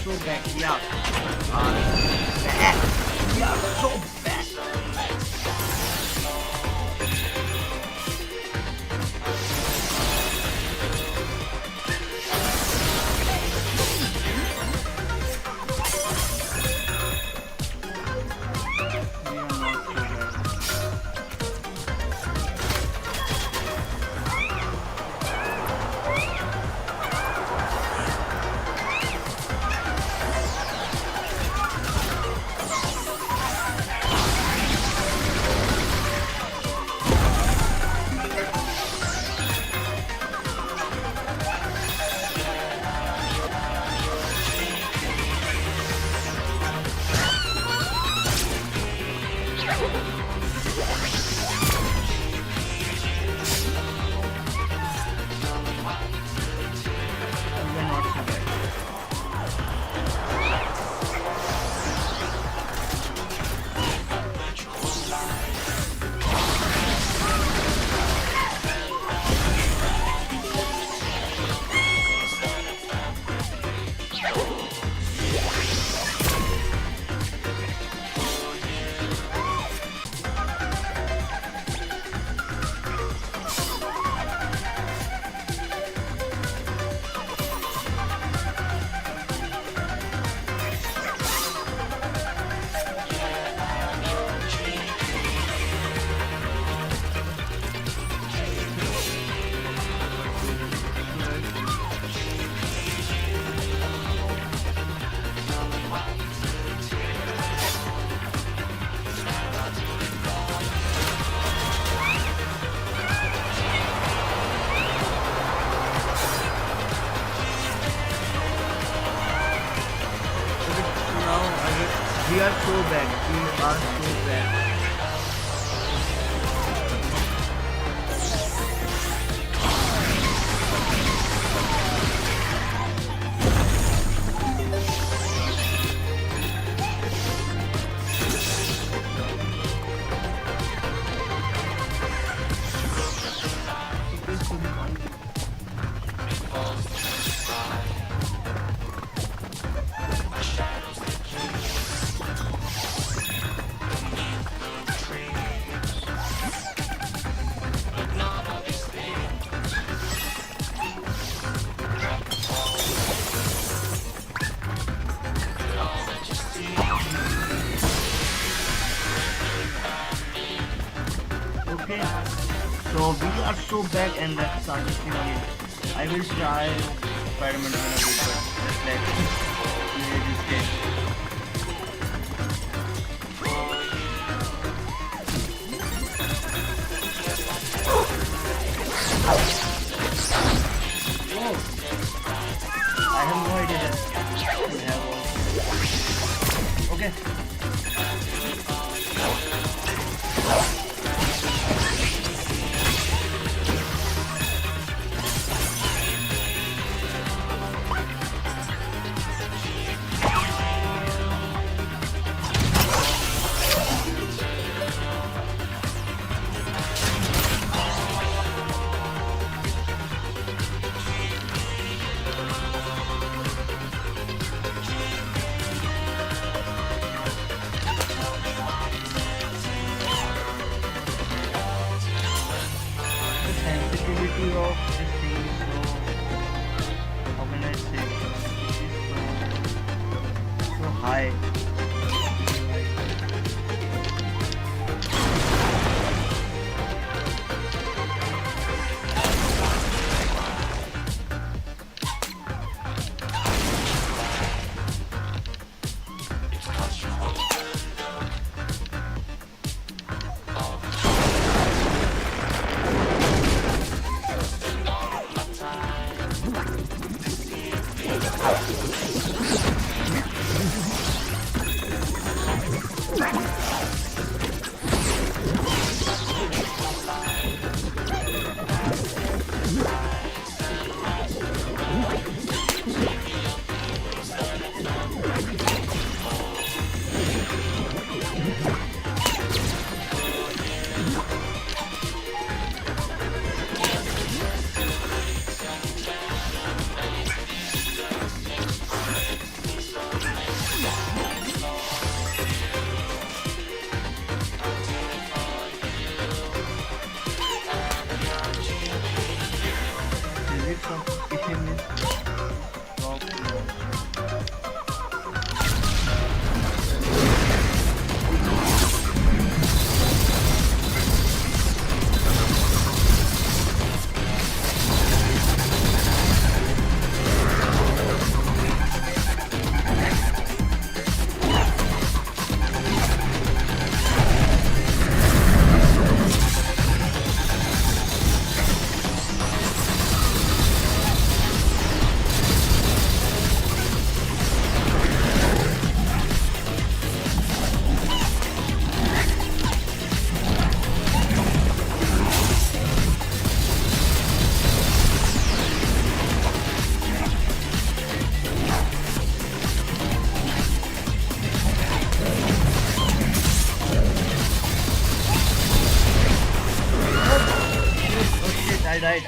So bad. Yeah. Bad. Yeah, so bad. We are not so bad. We are not so bad. are so bad. Okay, so we are so back and let's start this thing again. I will try Spider-Man to win a bit, but let's play this game. Oh, I have no idea that we have all. Okay. Sensitivity of this thing is so, how can I say, it is so high. Physics of kitchen is top notch. I died.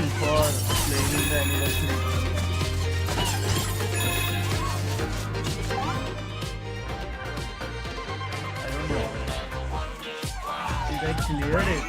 for playing the animation? I don't know. Did I clear it?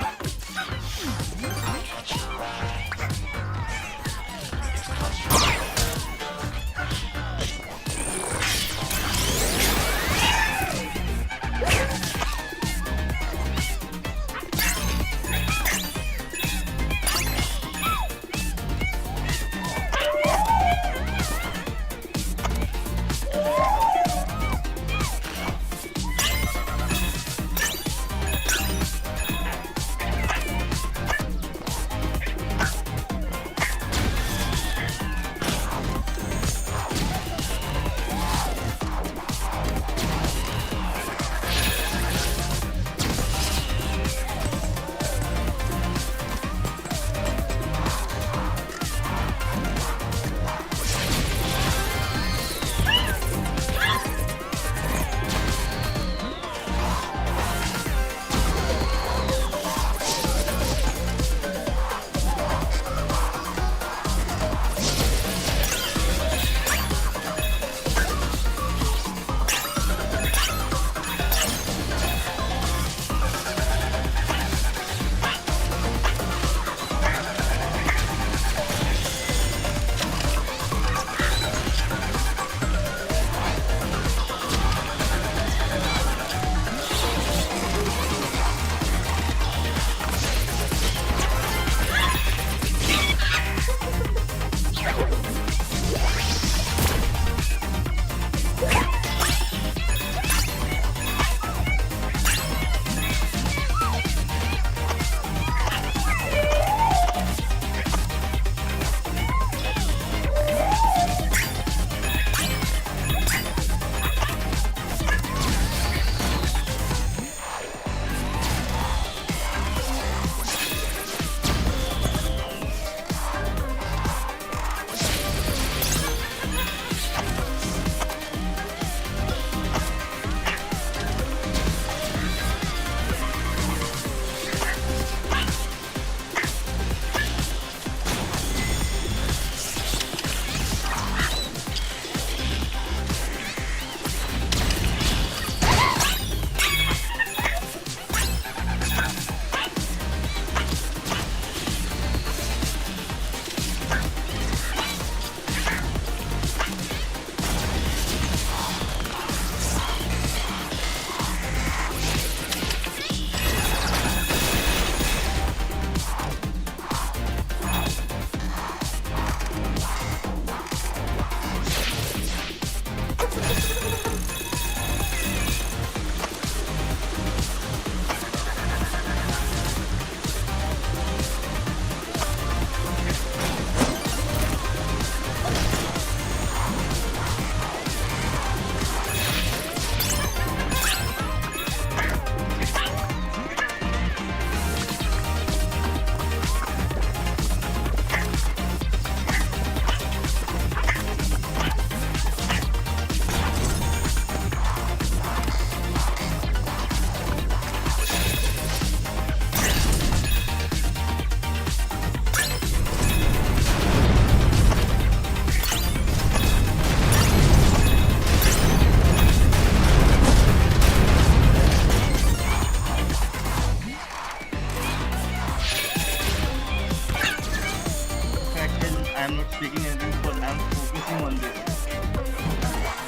I'm not speaking anything because I'm focusing on this.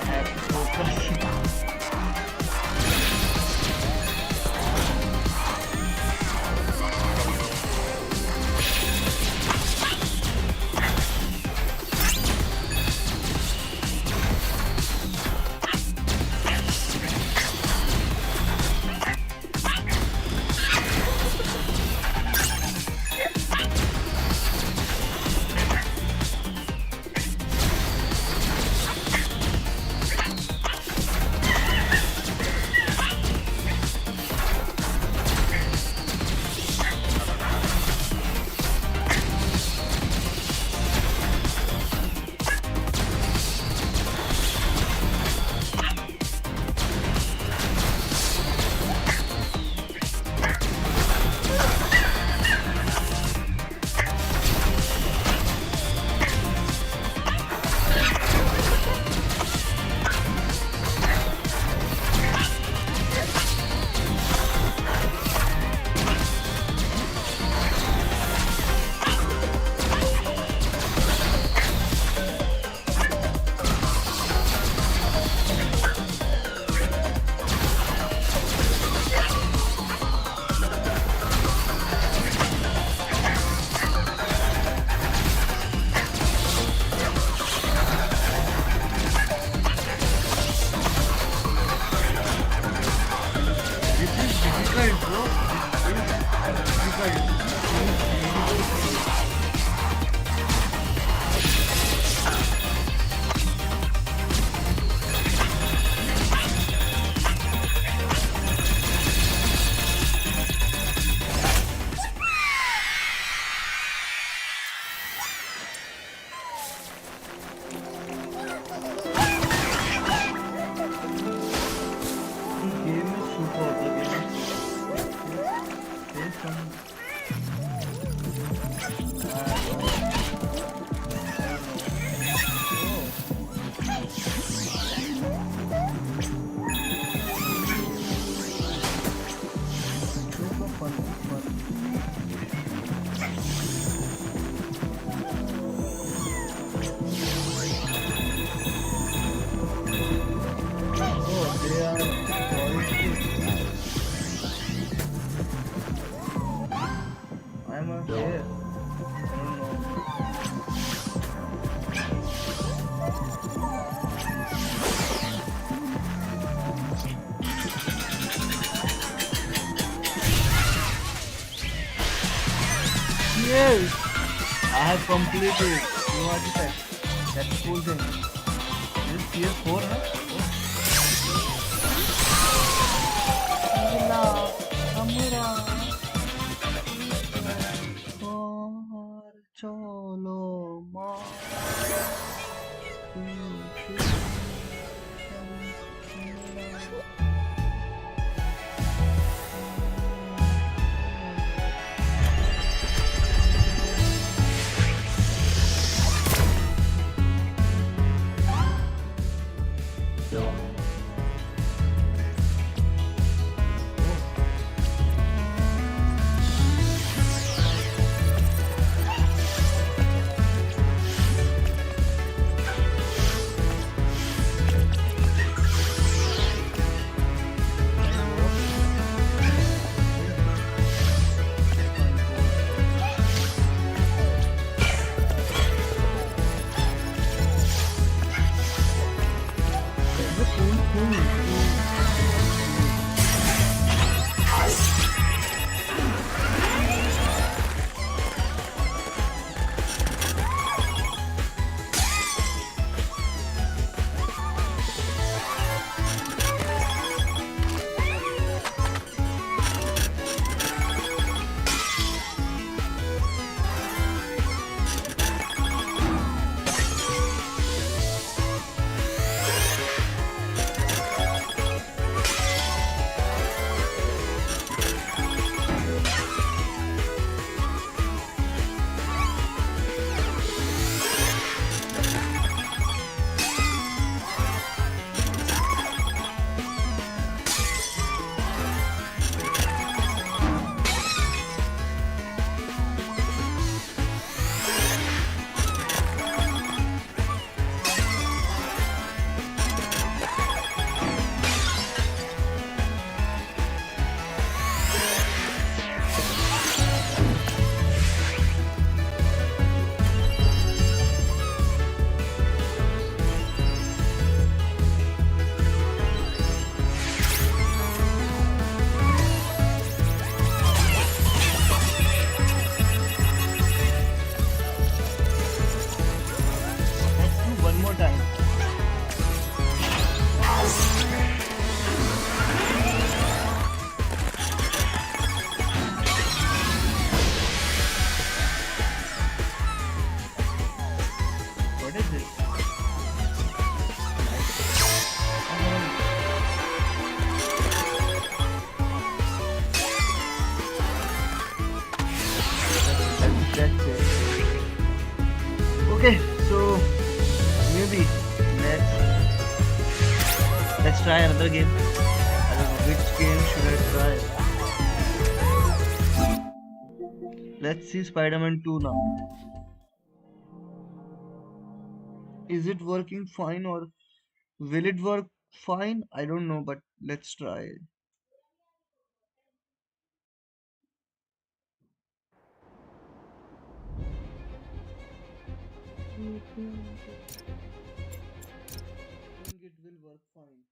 I have to focus. have completed new artifact. That's a cool thing. This is PS4, huh? One more time. What is this? That's it. Okay, so maybe let's try another game. I don't know which game should I try. Let's see Spider-Man 2 now. Is it working fine or will it work fine? I don't know, but let's try. I think it will work fine.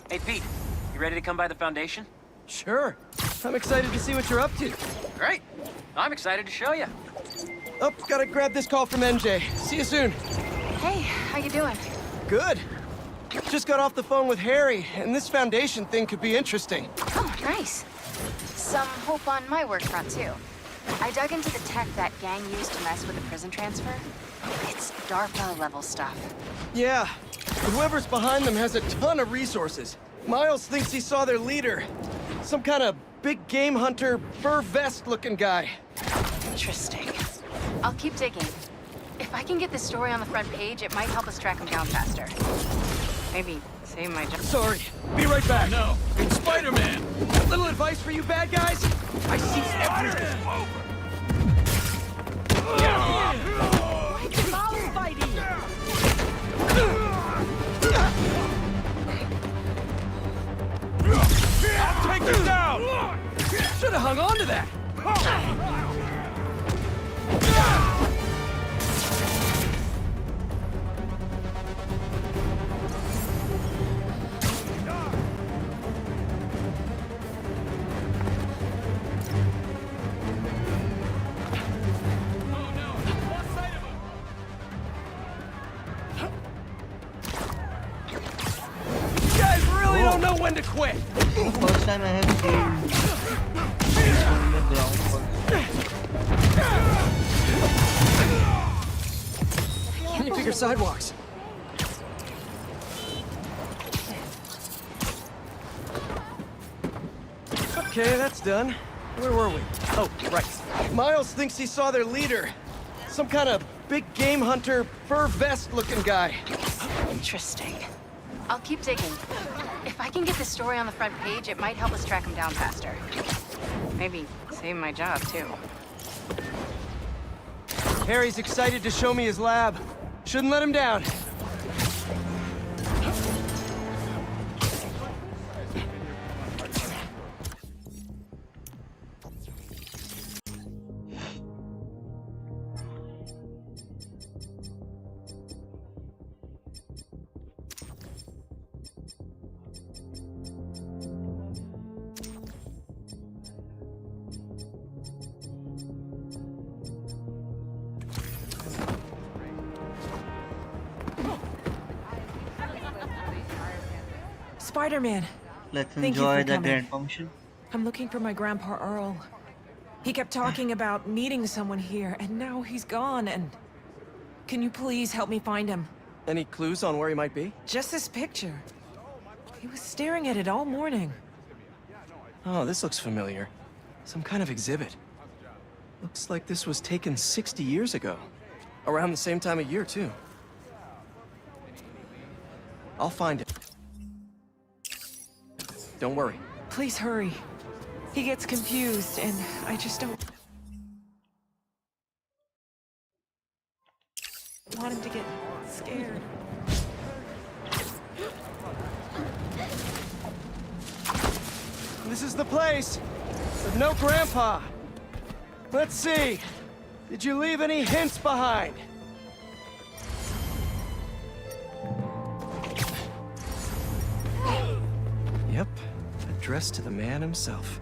Hey, Pete, you ready to come by the Foundation? Sure. I'm excited to see what you're up to. Great. I'm excited to show you. Oh, gotta grab this call from MJ. See you soon. Hey, how you doing? Good. Just got off the phone with Harry, and this Foundation thing could be interesting. Oh, nice. Some hope on my work front, too. I dug into the tech that gang used to mess with the prison transfer. It's DARPA-level stuff. Yeah. Whoever's behind them has a ton of resources. Miles thinks he saw their leader. Some kind of big game hunter, fur vest-looking guy. Interesting. I'll keep digging. If I can get this story on the front page, it might help us track him down faster. Maybe save my job. Sorry. Be right back. No, it's Spider-Man. Little advice for you bad guys? I see everything. Mouse fighting! I'll take you down! Should have hung on to that! You guys really don't know when to quit! First time I have seen this on the ground first. Can you figure sidewalks? Okay, that's done. Where were we? Oh, right. Miles thinks he saw their leader. Some kind of big game hunter, fur vest-looking guy. Interesting. I'll keep digging. If I can get this story on the front page, it might help us track him down faster. Maybe save my job, too. Harry's excited to show me his lab. Shouldn't let him down. Spider-Man. Let's Thank you enjoy for the coming. grand function. I'm looking for my Grandpa Earl. He kept talking about meeting someone here, and now he's gone, and... Can you please help me find him? Any clues on where he might be? Just this picture. He was staring at it all morning. Oh, this looks familiar. Some kind of exhibit. Looks like this was taken 60 years ago. Around the same time of year, too. I'll find it. Don't worry. Please hurry. He gets confused, and I just don't want him to get scared. This is the place, with no Grandpa. Let's see. Did you leave any hints behind? Yep, addressed to the man himself.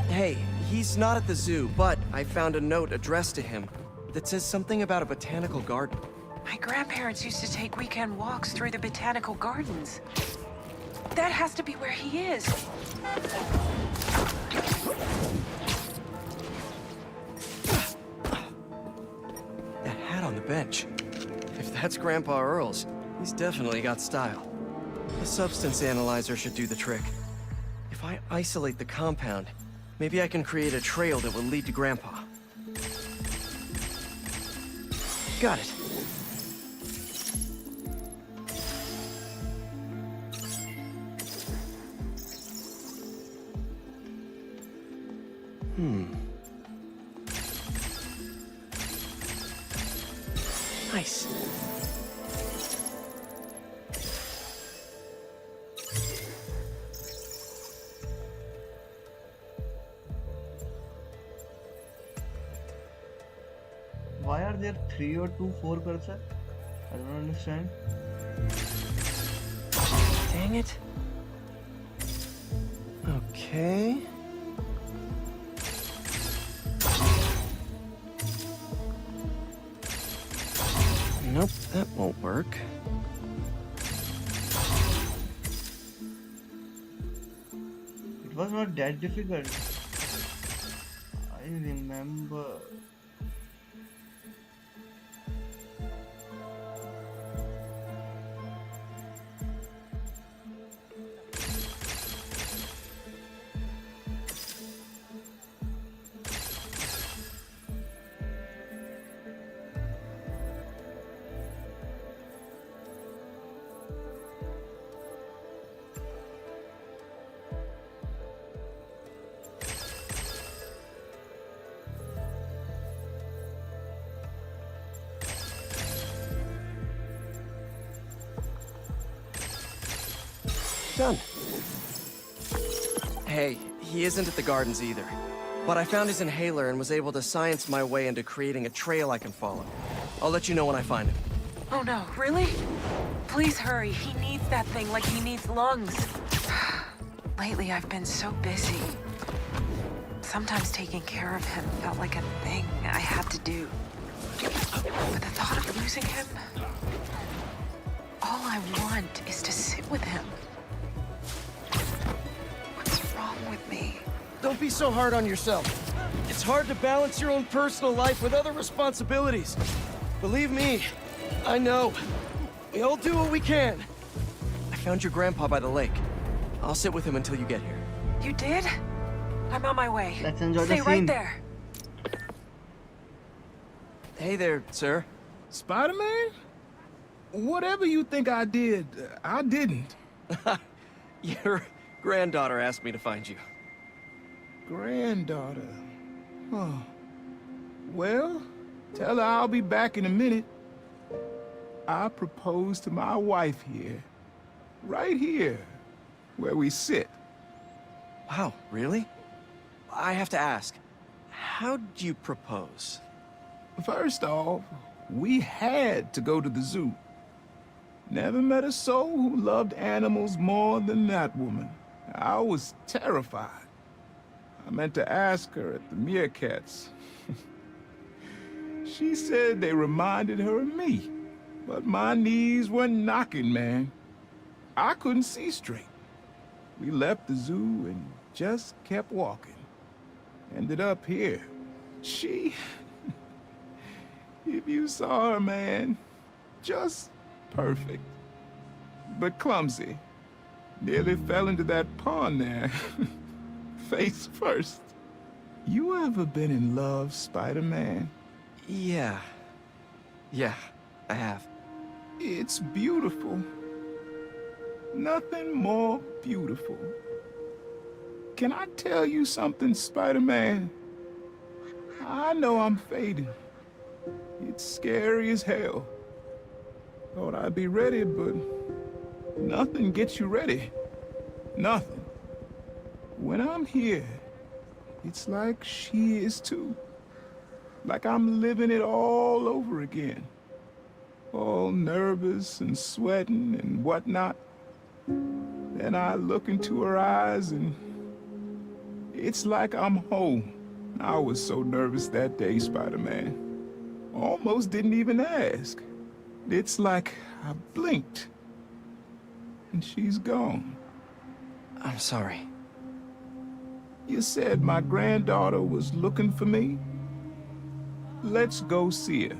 Hey, he's not at the zoo, but I found a note addressed to him that says something about a botanical garden. My grandparents used to take weekend walks through the botanical gardens. That has to be where he is. That hat on the bench. If that's Grandpa Earl's, he's definitely got style. The substance analyzer should do the trick. If I isolate the compound, maybe I can create a trail that will lead to Grandpa. Got it. Nice. Why are there 3 or 2 4 cursor? I don't understand. Dang it. Okay. Nope, that won't work. It was not that difficult. I remember. Done. Hey, he isn't at the gardens either. But I found his inhaler and was able to science my way into creating a trail I can follow. I'll let you know when I find him. Oh no, really? Please hurry. He needs that thing like he needs lungs. Lately, I've been so busy. Sometimes taking care of him felt like a thing I had to do. But the thought of losing him... All I want is to sit with him. What's wrong with me? Don't be so hard on yourself. It's hard to balance your own personal life with other responsibilities. Believe me, I know. We all do what we can. I found your grandpa by the lake. I'll sit with him until you get here. You did? I'm on my way. Let's enjoy the Stay right scene. there. Hey there, sir. Spider-Man? Whatever you think I did, I didn't. Your granddaughter asked me to find you. Granddaughter. Huh. Well, tell her I'll be back in a minute. I proposed to my wife here. Right here, where we sit. Wow, really? I have to ask, how'd you propose? First off, we had to go to the zoo. Never met a soul who loved animals more than that woman. I was terrified. I meant to ask her at the meerkats. She said they reminded her of me, but my knees were knocking, man. I couldn't see straight. We left the zoo and just kept walking. Ended up here. She... If you saw her, man, just perfect. But clumsy. Nearly fell into that pond there. Face first. You ever been in love, Spider-Man? Yeah. Yeah, I have. It's beautiful. Nothing more beautiful. Can I tell you something, Spider-Man? I know I'm fading. It's scary as hell. Thought I'd be ready, but nothing gets you ready. Nothing. When I'm here, it's like she is too. Like I'm living it all over again. All nervous and sweating and whatnot. Then I look into her eyes and it's like I'm home. I was so nervous that day, Spider-Man. Almost didn't even ask. It's like I blinked. And she's gone. I'm sorry. You said my granddaughter was looking for me? Let's go see her.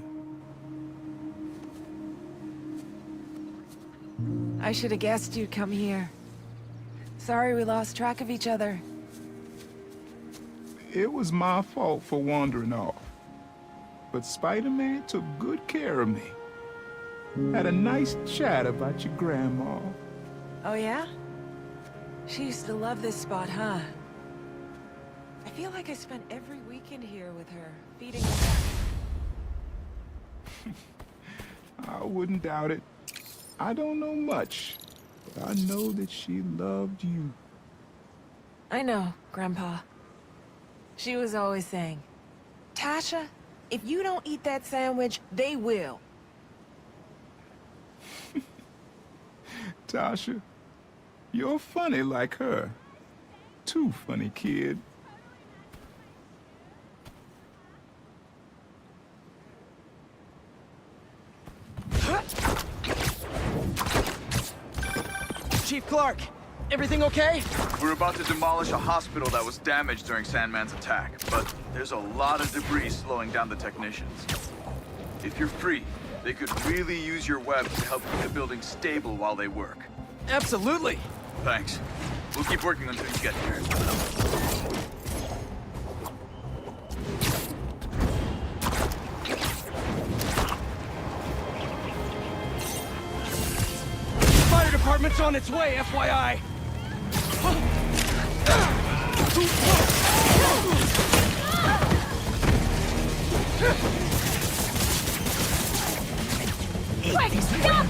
I should have guessed you'd come here. Sorry we lost track of each other. It was my fault for wandering off. But Spider-Man took good care of me. Had a nice chat about your grandma. Oh yeah? She used to love this spot, huh? I feel like I spent every weekend here with her, feeding her. I wouldn't doubt it. I don't know much, but I know that she loved you. I know, Grandpa. She was always saying, Tasha, If you don't eat that sandwich, they will. Tasha, you're funny like her. Too funny, kid. Chief Clark, everything okay? We're about to demolish a hospital that was damaged during Sandman's attack, but there's a lot of debris slowing down the technicians. If you're free, they could really use your web to help keep the building stable while they work. Absolutely. Thanks. We'll keep working until you get here. Fire department's on its way, FYI. Quick, stop!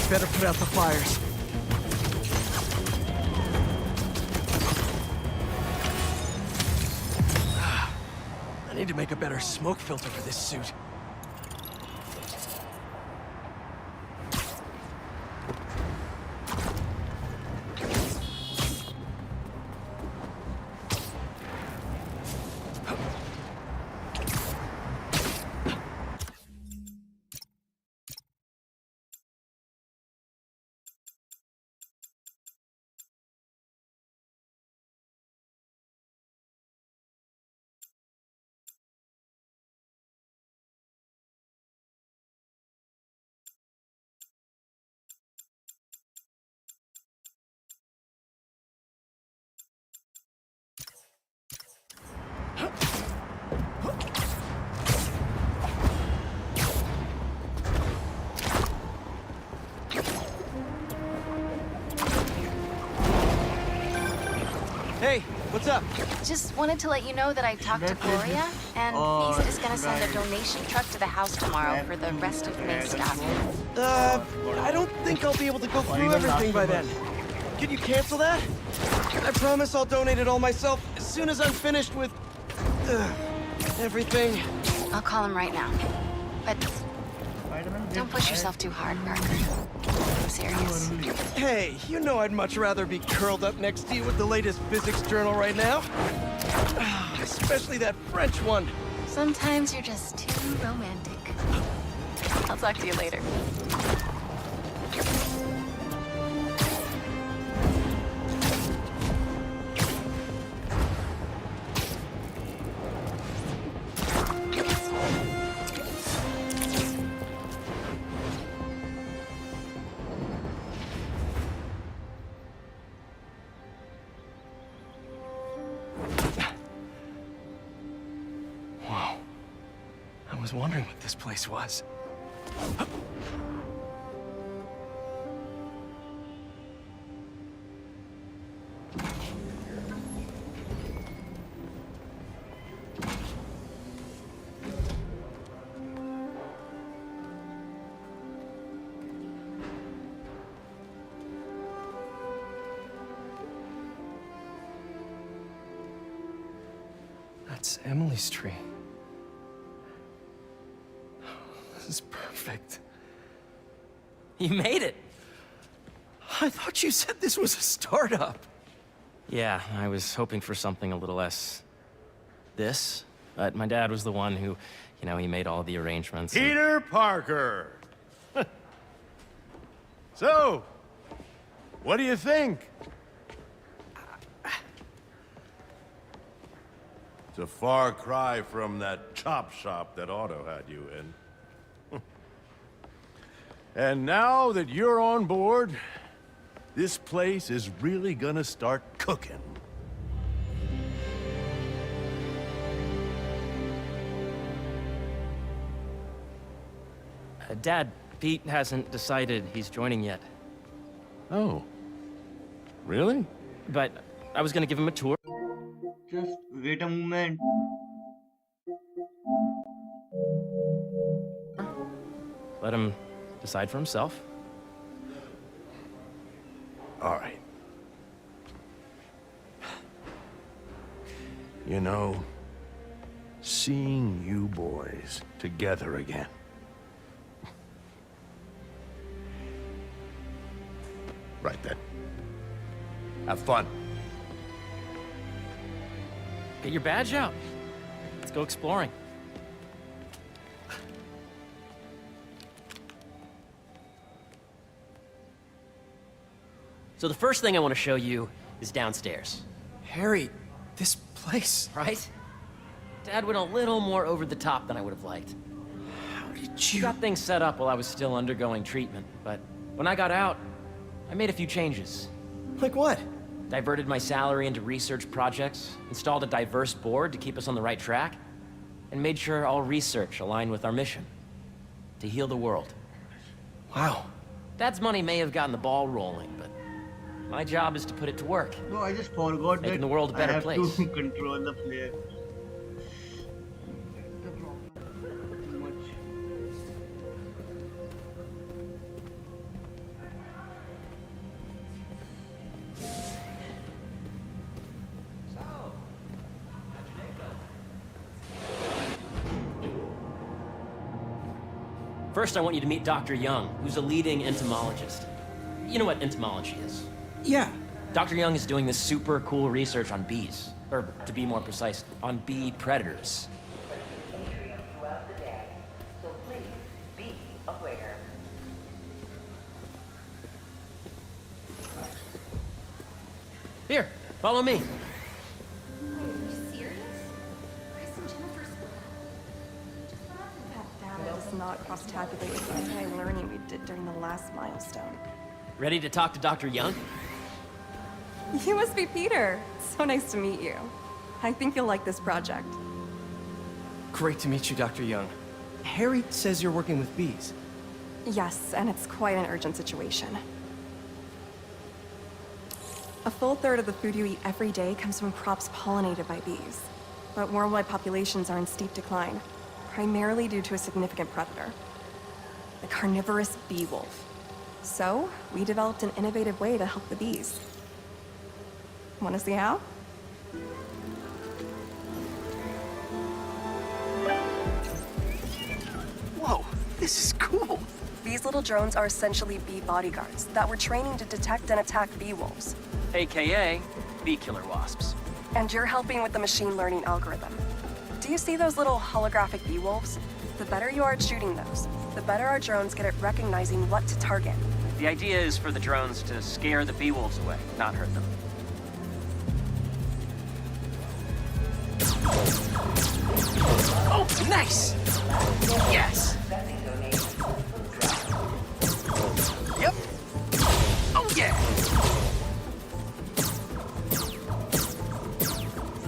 Better put out the fires. I need to make a better smoke filter for this suit. Hey, what's up? Just wanted to let you know that I talked to Gloria, and Feast is gonna send a donation truck to the house tomorrow for the rest of May's stuff. I don't think I'll be able to go through everything by then. Can you cancel that? I promise I'll donate it all myself as soon as I'm finished with... everything. I'll call him right now. But don't push yourself too hard, Parker. I'm serious. Hey, you know I'd much rather be curled up next to you with the latest physics journal right now. Especially that French one. Sometimes you're just too romantic. I'll talk to you later. Whoa. I was wondering what this place was. That's Emily's tree. This is perfect. You made it! I thought you said this was a startup. Yeah, I was hoping for something a little less... this. But my dad was the one who, you know, he made all the arrangements. Peter Parker! So, what do you think? It's a far cry from that chop shop that Otto had you in. And now that you're on board, this place is really gonna start cooking. Dad, Pete hasn't decided he's joining yet. Oh. Really? But I was gonna give him a tour. Just wait a moment. Let him decide for himself. All right. You know, seeing you boys together again. Right then. Have fun. Get your badge out. Let's go exploring. So the first thing I want to show you is downstairs. Harry, this place. Right? Dad went a little more over the top than I would have liked. How did He you... got things set up while I was still undergoing treatment, but when I got out, I made a few changes. Like what? Diverted my salary into research projects, installed a diverse board to keep us on the right track, and made sure all research aligned with our mission. To heal the world. Wow. Dad's money may have gotten the ball rolling, but my job is to put it to work. No, I just forgot Making that the world a better I have place. to control the player. Too much. First, I want you to meet Dr. Young, who's a leading entomologist. You know what entomology is? Yeah. Dr. Young is doing this super cool research on bees. Or, to be more precise, on bee predators. Here, follow me. Data does not cross-tabulate with the anti-learning we did during the last milestone. Ready to talk to Dr. Young? You must be Peter. So nice to meet you. I think you'll like this project. Great to meet you, Dr. Young. Harry says you're working with bees. Yes, and it's quite an urgent situation. A full third of the food you eat every day comes from crops pollinated by bees. But worldwide populations are in steep decline, primarily due to a significant predator, the carnivorous bee wolf. So, we developed an innovative way to help the bees. Want to see how? Whoa, this is cool. These little drones are essentially bee bodyguards that we're training to detect and attack bee wolves. AKA, bee killer wasps. And you're helping with the machine learning algorithm. Do you see those little holographic bee wolves? The better you are at shooting those, the better our drones get at recognizing what to target. The idea is for the drones to scare the bee wolves away, not hurt them. Oh, nice! Yes! Yep. Oh, yeah!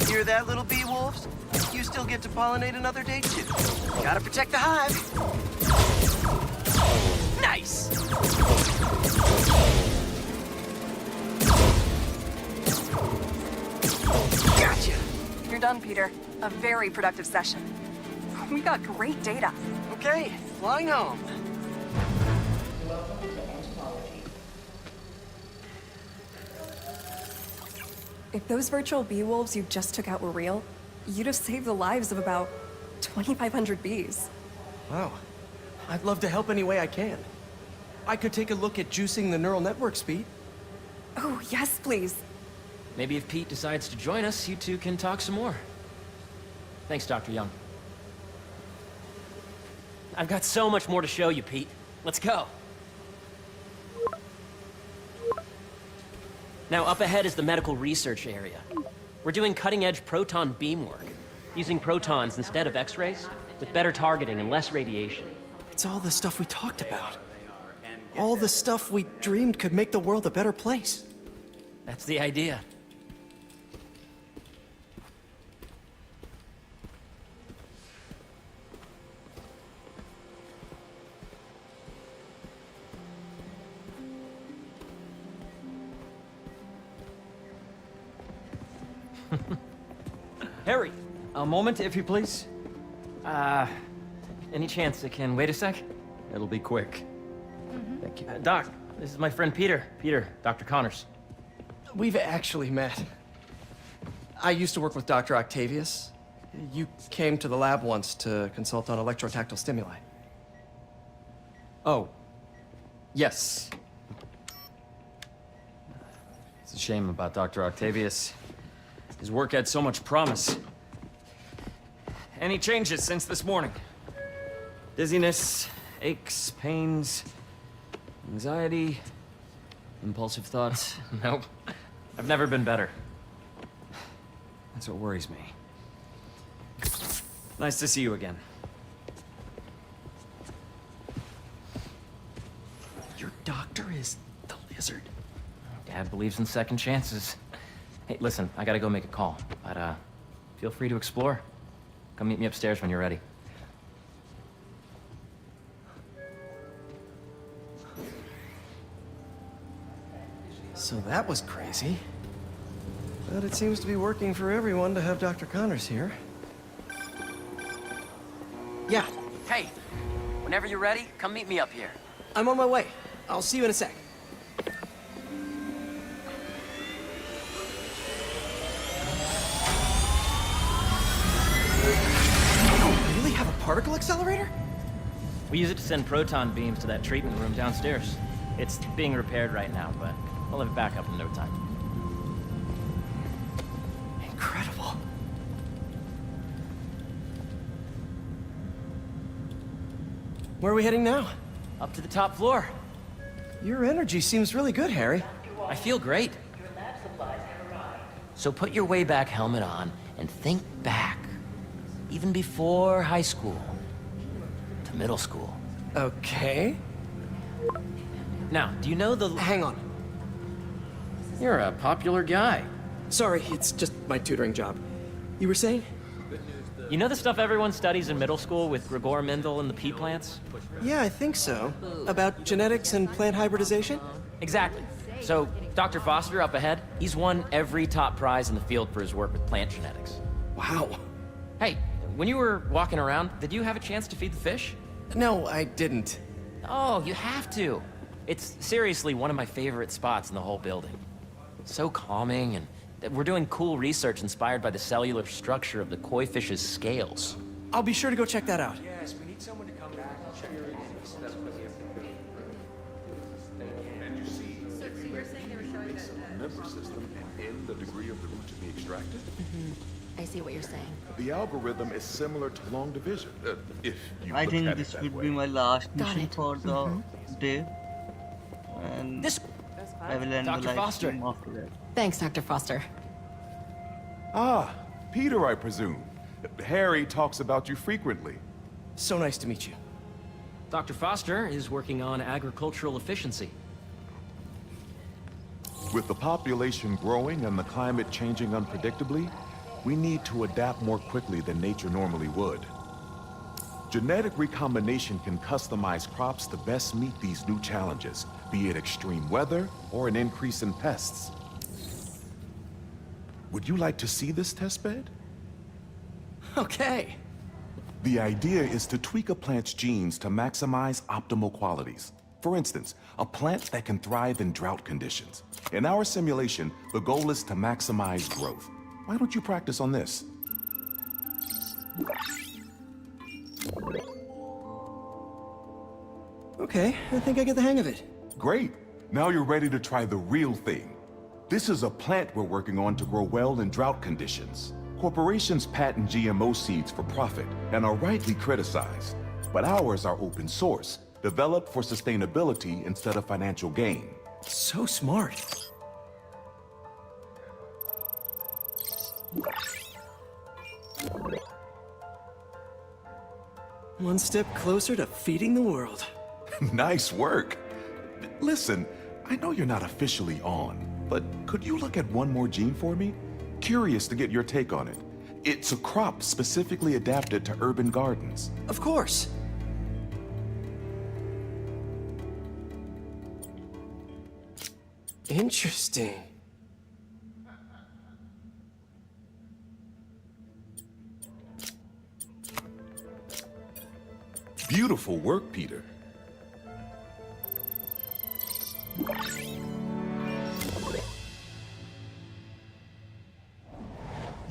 Hear that, little bee wolves? You still get to pollinate another day, too. Gotta protect the hive. Nice! Gotcha! You're done, Peter. A very productive session. We got great data. Okay, flying home. If those virtual bee wolves you just took out were real, you'd have saved the lives of about 2,500 bees. Wow. I'd love to help any way I can. I could take a look at juicing the neural network speed. Oh, yes, please. Maybe if Pete decides to join us, you two can talk some more. Thanks, Dr. Young. I've got so much more to show you, Pete. Let's go. Now, up ahead is the medical research area. We're doing cutting-edge proton beam work, using protons instead of X-rays, with better targeting and less radiation. It's all the stuff we talked about. All the stuff we dreamed could make the world a better place. That's the idea. Harry, a moment, if you please. Any chance it can wait a sec? It'll be quick. Thank you. Doc, this is my friend Peter. Peter, Dr. Connors. We've actually met. I used to work with Dr. Octavius. You came to the lab once to consult on electrotactile stimuli. Oh. Yes. It's a shame about Dr. Octavius. His work had so much promise. Any changes since this morning? Dizziness, aches, pains, anxiety, impulsive thoughts? Nope. I've never been better. That's what worries me. Nice to see you again. Your doctor is the lizard. Dad believes in second chances. Hey, listen, I gotta go make a call, but feel free to explore. Come meet me upstairs when you're ready. So that was crazy. But it seems to be working for everyone to have Dr. Connors here. Yeah, Hey, whenever you're ready, come meet me up here. I'm on my way. I'll see you in a sec. You really have a particle accelerator? We use it to send proton beams to that treatment room downstairs. It's being repaired right now, but we'll have it back up in no time. Incredible. Where are we heading now? Up to the top floor. Your energy seems really good, Harry. I feel great. So put your way back helmet on and think back. Even before high school. To middle school. Okay. Now, do you know the... Hang on. You're a popular guy. Sorry, it's just my tutoring job. You were saying? You know the stuff everyone studies in middle school with Gregor Mendel and the pea plants? Yeah, I think so. About genetics and plant hybridization? Exactly. So, Dr. Foster up ahead, he's won every top prize in the field for his work with plant genetics. Wow. Hey, when you were walking around, did you have a chance to feed the fish? No, I didn't. Oh, you have to. It's seriously one of my favorite spots in the whole building. So calming, and we're doing cool research inspired by the cellular structure of the koi fish's scales. I'll be sure to go check that out. Yes, we need someone to come back and check your reviews. That's what we have to do. And you see, if you makes a member system and end the degree of the root to be extracted, I see what you're saying. the algorithm is similar to long division, if you I look think at this it that would way. be my last Got mission it. for the day. And This... I will end Dr. the live Foster. stream after that. Thanks, Dr. Foster. Ah, Peter, I presume. Harry talks about you frequently. So nice to meet you. Dr. Foster is working on agricultural efficiency. With the population growing and the climate changing unpredictably, we need to adapt more quickly than nature normally would. Genetic recombination can customize crops to best meet these new challenges, be it extreme weather or an increase in pests. Would you like to see this testbed? Okay. The idea is to tweak a plant's genes to maximize optimal qualities. For instance, a plant that can thrive in drought conditions. In our simulation, the goal is to maximize growth. Why don't you practice on this? Okay, I think I get the hang of it. Great. Now you're ready to try the real thing. This is a plant we're working on to grow well in drought conditions. Corporations patent GMO seeds for profit and are rightly criticized. But ours are open source, developed for sustainability instead of financial gain. So smart. One step closer to feeding the world. Nice work. Listen, I know you're not officially on, but could you look at one more gene for me? Curious to get your take on it. It's a crop specifically adapted to urban gardens. Of course. Interesting. Beautiful work, Peter.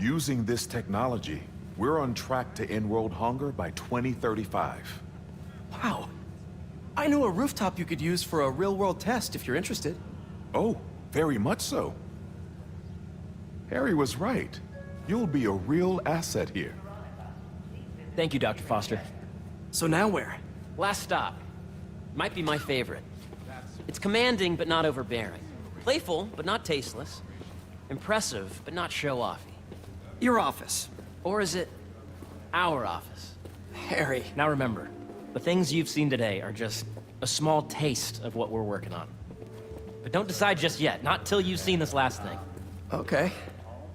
Using this technology, we're on track to end world hunger by 2035. Wow. I know a rooftop you could use for a real-world test if you're interested. Oh, very much so. Harry was right. You'll be a real asset here. Thank you, Dr. Foster. So now where? Last stop. Might be my favorite. It's commanding, but not overbearing. Playful, but not tasteless. Impressive, but not show-offy. Your office. Or is it our office? Harry. Now remember, the things you've seen today are just a small taste of what we're working on. But don't decide just yet, not till you've seen this last thing. Okay.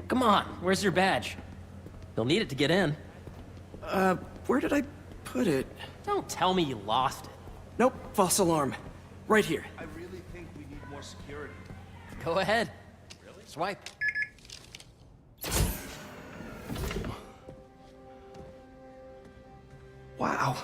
Come on, where's your badge? You'll need it to get in. Where did I put it? Don't tell me you lost it. Nope, false alarm. Right here. I really think we need more security. Go ahead. Really? Swipe. Wow.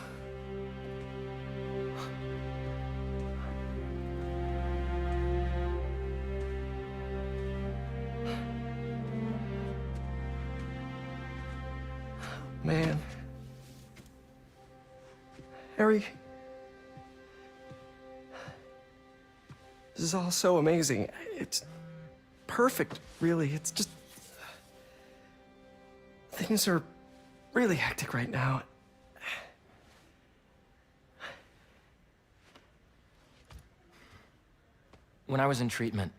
Man. Harry. This is all so amazing. It's perfect, really. It's just... Things are really hectic right now. When I was in treatment,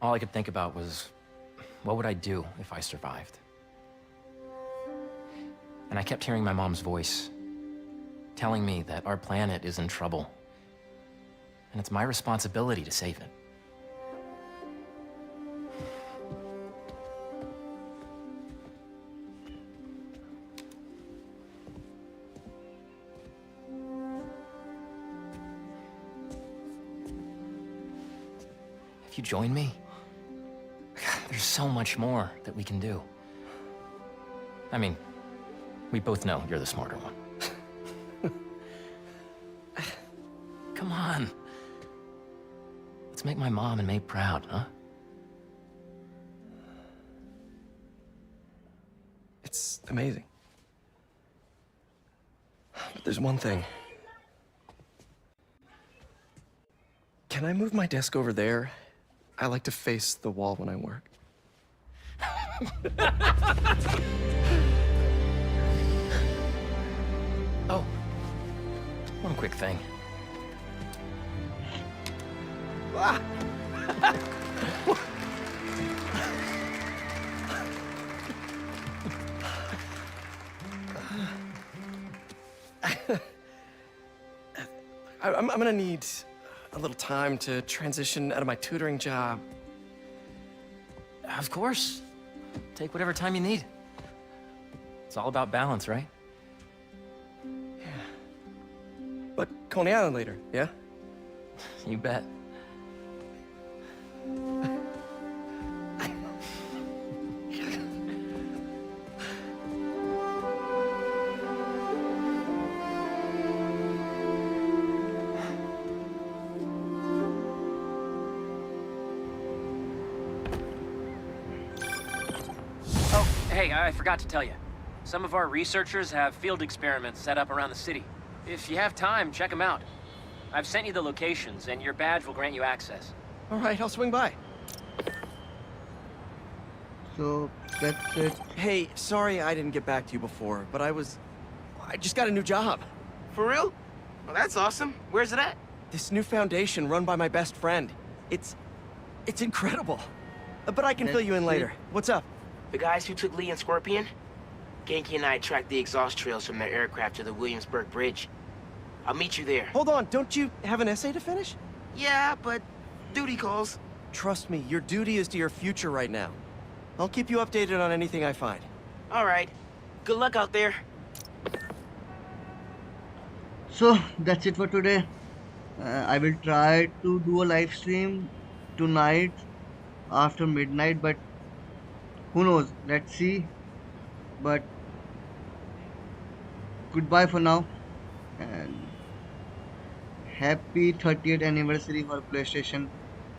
all I could think about was, what would I do if I survived? And I kept hearing my mom's voice, telling me that our planet is in trouble, and it's my responsibility to save it. If you join me, there's so much more that we can do. I mean, we both know you're the smarter one. Come on. Let's make my mom and May proud, huh? It's amazing. But there's one thing. Can I move my desk over there? I like to face the wall when I work. Oh, one quick thing. Ah. I'm gonna need a little time to transition out of my tutoring job. Of course. Take whatever time you need. It's all about balance, right? But Coney Island later, yeah? You bet. Hey, I forgot to tell you. Some of our researchers have field experiments set up around the city. If you have time, check them out. I've sent you the locations, and your badge will grant you access. All right, I'll swing by. So, that's it. Hey, sorry I didn't get back to you before, but I just got a new job. For real? Well, that's awesome. Where's it at? This new foundation run by my best friend. It's incredible. But I can fill you in later. What's up? The guys who took Lee and Scorpion? Genki and I tracked the exhaust trails from their aircraft to the Williamsburg Bridge. I'll meet you there. Hold on, don't you have an essay to finish? Yeah, but duty calls. Trust me, your duty is to your future right now. I'll keep you updated on anything I find. All right. Good luck out there. So that's it for today. I will try to do a live stream tonight after midnight, but who knows? Let's see. But goodbye for now. And happy 30th anniversary for PlayStation.